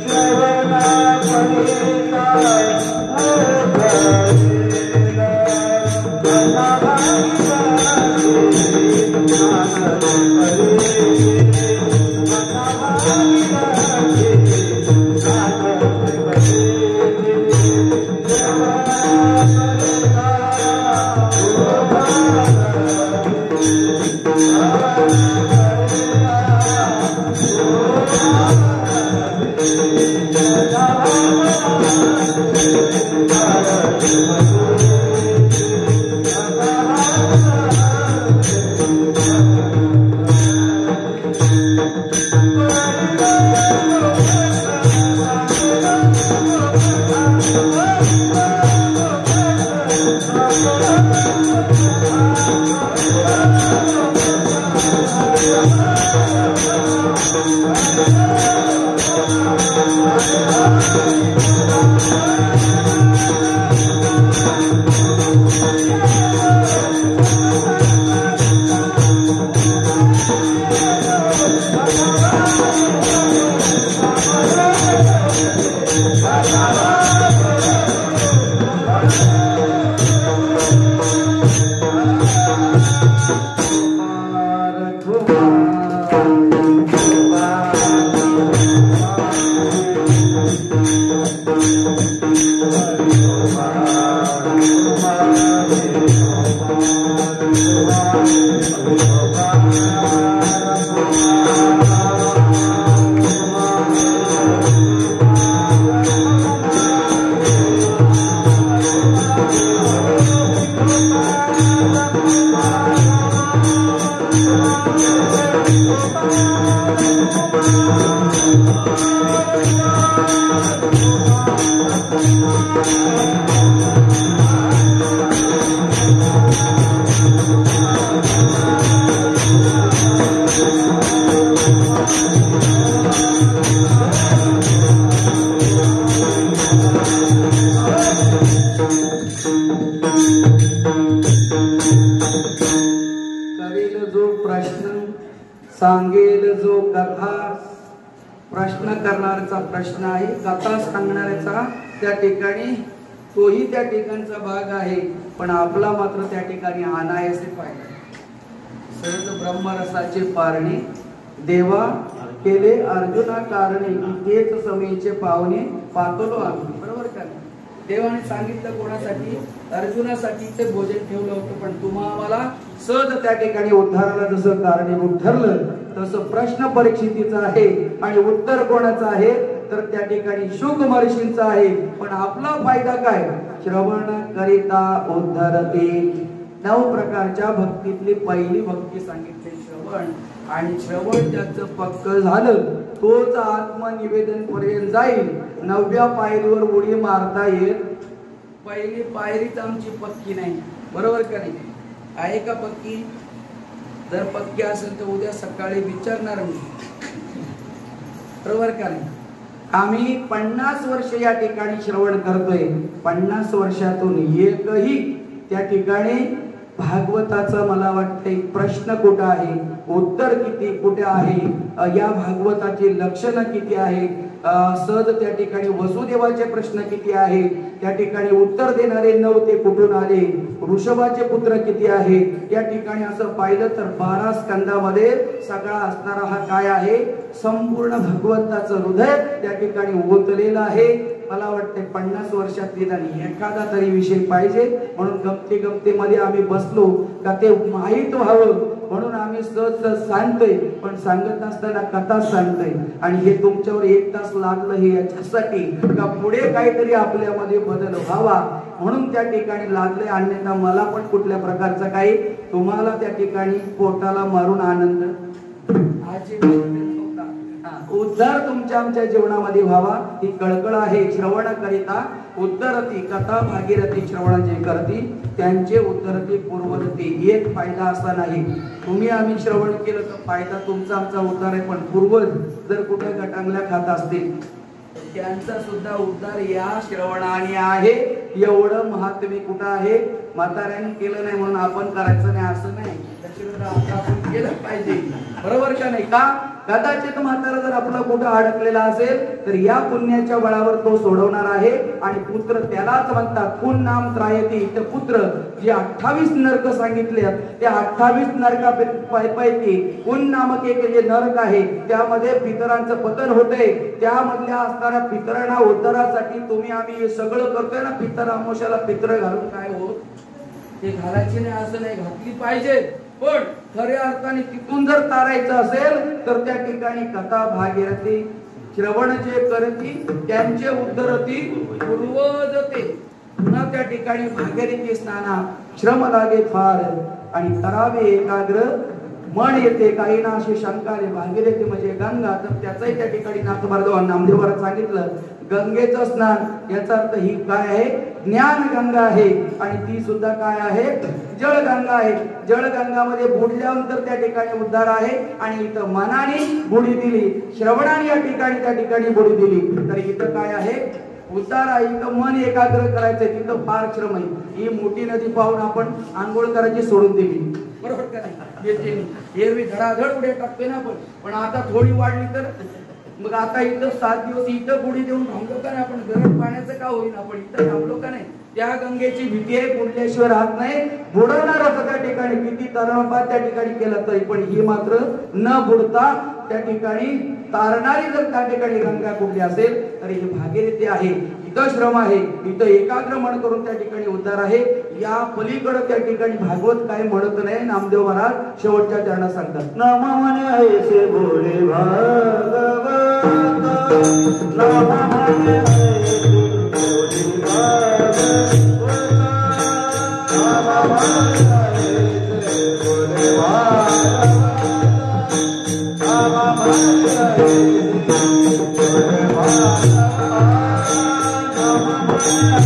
Shravana Panita सांगेल जो कथा, प्रश्न करणाऱ्याचा प्रश्न आहे, कथा सांगणाऱ्याचा त्या ठिकाणी तोही त्या ठिकाणचा भाग आहे, पण आपला मात्र त्या ठिकाणी अनायासे पाहिजे. सहज ब्रह्मरसाचे पारणे देवा केले अर्जुना कारणे, तेच समेचे पावणे पातलो आम्ही. बरोबर का? देवाने सांगितलं कोणासाठी? अर्जुनासाठी ते भोजन ठेवलं होतं, पण तुम्हाला सहज त्या ठिकाणी उद्धाराला जसं कारणीभूत ठरलं तसं प्रश्न परीक्षितीचा आहे आणि उत्तर कोणाचं आहे? तर त्या ठिकाणी शुक महर्षींचा आहे. पण आपला फायदा काय? श्रवण करिता उद्धरते. 9 प्रकारच्या भक्तीतली पहिली भक्ती सांगितली श्रवण, आणि श्रवण ज्याचं पक्क झालं तोच आत्मनिवेदन पर्यंत जाईल. 9व्या पायरीवर उडी मारता येत. पहिली पायरीच आमची पक्की नाही. बरोबर का नाही? आहे का पक्की? जर पक्की असेल तर उद्या सकाळी विचारणार मी. बरोबर का नाही? आम्ही 50 वर्ष या ठिकाणी श्रवण करतोय. 50 वर्षातून एकही त्या ठिकाणी भागवताचा मला वाटतं एक प्रश्न कुठं आहे, उत्तर किती कुठे आहे, या भागवताची लक्षणं किती आहे, सहज त्या ठिकाणी वसुदेवाचे प्रश्न किती आहे, त्या ठिकाणी उत्तर देणारे 9 ते कुठून आले, ऋषभाचे पुत्र किती आहे, या ठिकाणी असं पाहिलं तर 12 स्कंदामध्ये सगळा असणारा हा काय आहे? संपूर्ण भगवंताचं हृदय त्या ठिकाणी ओतलेलं आहे. मला वाटते 50 वर्षात निदान एखादा तरी विषय पाहिजे, म्हणून गमतीमध्ये आम्ही बसलो का ते माहीत व्हावं म्हणून आम्ही सहज सांगतोय. पण सांगत असताना कथा सांगतोय, आणि हे तुमच्यावर 1 तास लागलं हे याच्यासाठी का पुढे काहीतरी आपल्यामध्ये बदल व्हावा म्हणून त्या ठिकाणी लागले. अन्यथा मला पण कुठल्या प्रकारचा काही तुम्हाला त्या ठिकाणी पोटाला मारून आनंद उद्धार तुमच्या आमच्या जीवनामध्ये व्हावा ही कळकळ आहे. श्रवण करिता उद्धरती कथा भागीरथी श्रवण जे करती त्यांचे उद्धरती पूर्वरती. एक फायदा असा नाही तुम्ही आम्ही श्रवण केलं तर फायदा तुमचा आमचा उद्धार आहे, पण पूर्वज जर कुठे गटांगल्या खात असतील त्यांचा सुद्धा उद्धार या श्रवणाने आहे. एवढं महात्म्य कुठं आहे? म्हाताऱ्याने केलं नाही म्हणून आपण करायचं नाही असं नाही, आपण केलं पाहिजे. बरोबर का नाही? का कदाचित म्हातारा जर आपला कुठं अडकलेला असेल तर या पुण्याच्या बळावर तो सोडवणार आहे. आणि पुत्र त्यालाच म्हणतात पुन नाम त्रायती. इथे पुत्र जे 28 नरक सांगितले त्या 28 नरकापैकी पुन नामक एक जे नरक आहे त्यामध्ये पितरांचं पतन होते. त्यामधल्या असणाऱ्या पितरांना उद्धारासाठी तुम्ही आम्ही हे सगळं करतोय ना. पितर अमावस्याला पित्र घालून काय होत? ते घालायचे नाही असं नाही, घातली पाहिजे. पण खऱ्या अर्थाने तिथून जर तारायचं असेल तर त्या ठिकाणी कथा भागीरथी श्रवण जे करती त्यांचे उद्धरती पूर्वजते. पुन्हा त्या ठिकाणी भागीरथी स्नाना श्रम लागे फार आणि करावे एकाग्र मन येते. काही ना अशी शंका आली भागीरथी म्हणजे गंगा, तर त्याचाही त्या ठिकाणी नामदेव महाराज सांगितलं गंगेचं स्नान याचा अर्थ ही काय आहे, ज्ञान गंगा आहे आणि ती सुद्धा काय आहे, जळगंगा आहे. जळगंगामध्ये बुडल्यानंतर त्या ठिकाणी उद्धार आहे आणि इथं मनाने बुडी दिली, श्रवणाने या ठिकाणी त्या ठिकाणी बुडी दिली तर इथं काय आहे, उद्धार आहे. इथं मन एकाग्र करायचंय, तिथं फार श्रम आहे. ही मोठी नदी पाहून आपण आंघोळ करायची सोडून दिली, बरोबर का नाही? एरवी धडाधड उड्या टाकतोय ना पण आता थोडी वाढली तर मग आता इथं 7 दिवस इथं बुडी देऊन थांबलो का नाही आपण, गरम पाण्याचं का होईना आपण इथं थांबलो का नाही? त्या गंगेची भीती आहे, बुडल्याशिवाय राहत नाही. बुडवणार होतं त्या ठिकाणी, किती तरणपात त्या ठिकाणी केलं तरी, पण ही मात्र न बुडता त्या ठिकाणी तारणारी जर त्या ठिकाणी गंगा कुठली असेल तर ही भागीरथी आहे. इथं श्रम आहे, इथं एकाग्र मन करून त्या ठिकाणी उद्धार आहे. या पलीकडे त्या ठिकाणी भागवत काय म्हणत नाही. नामदेव महाराज शेवटच्या चरणात सांगतात नाम म्हणे ऐसे भोळे भागवत, नाम म्हणे ऐसे भोळे भागवत, नाम म्हणे ऐसे भोळे भागवत, नाम म्हणे ऐसे भोळे भागवत, नाम म्हणे ऐसे भोळे भागवत, नाम म्हणे ऐसे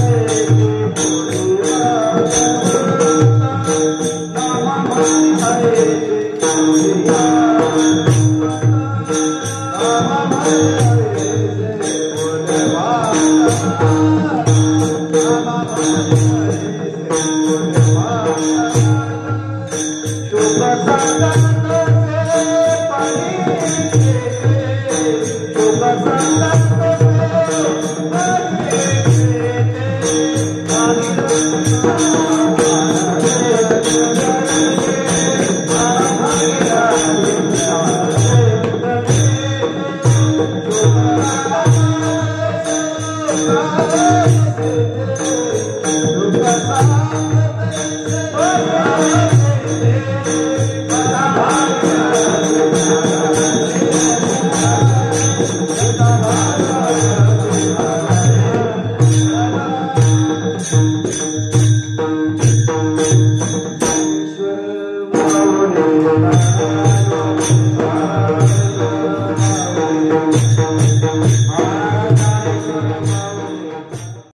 ईश्वर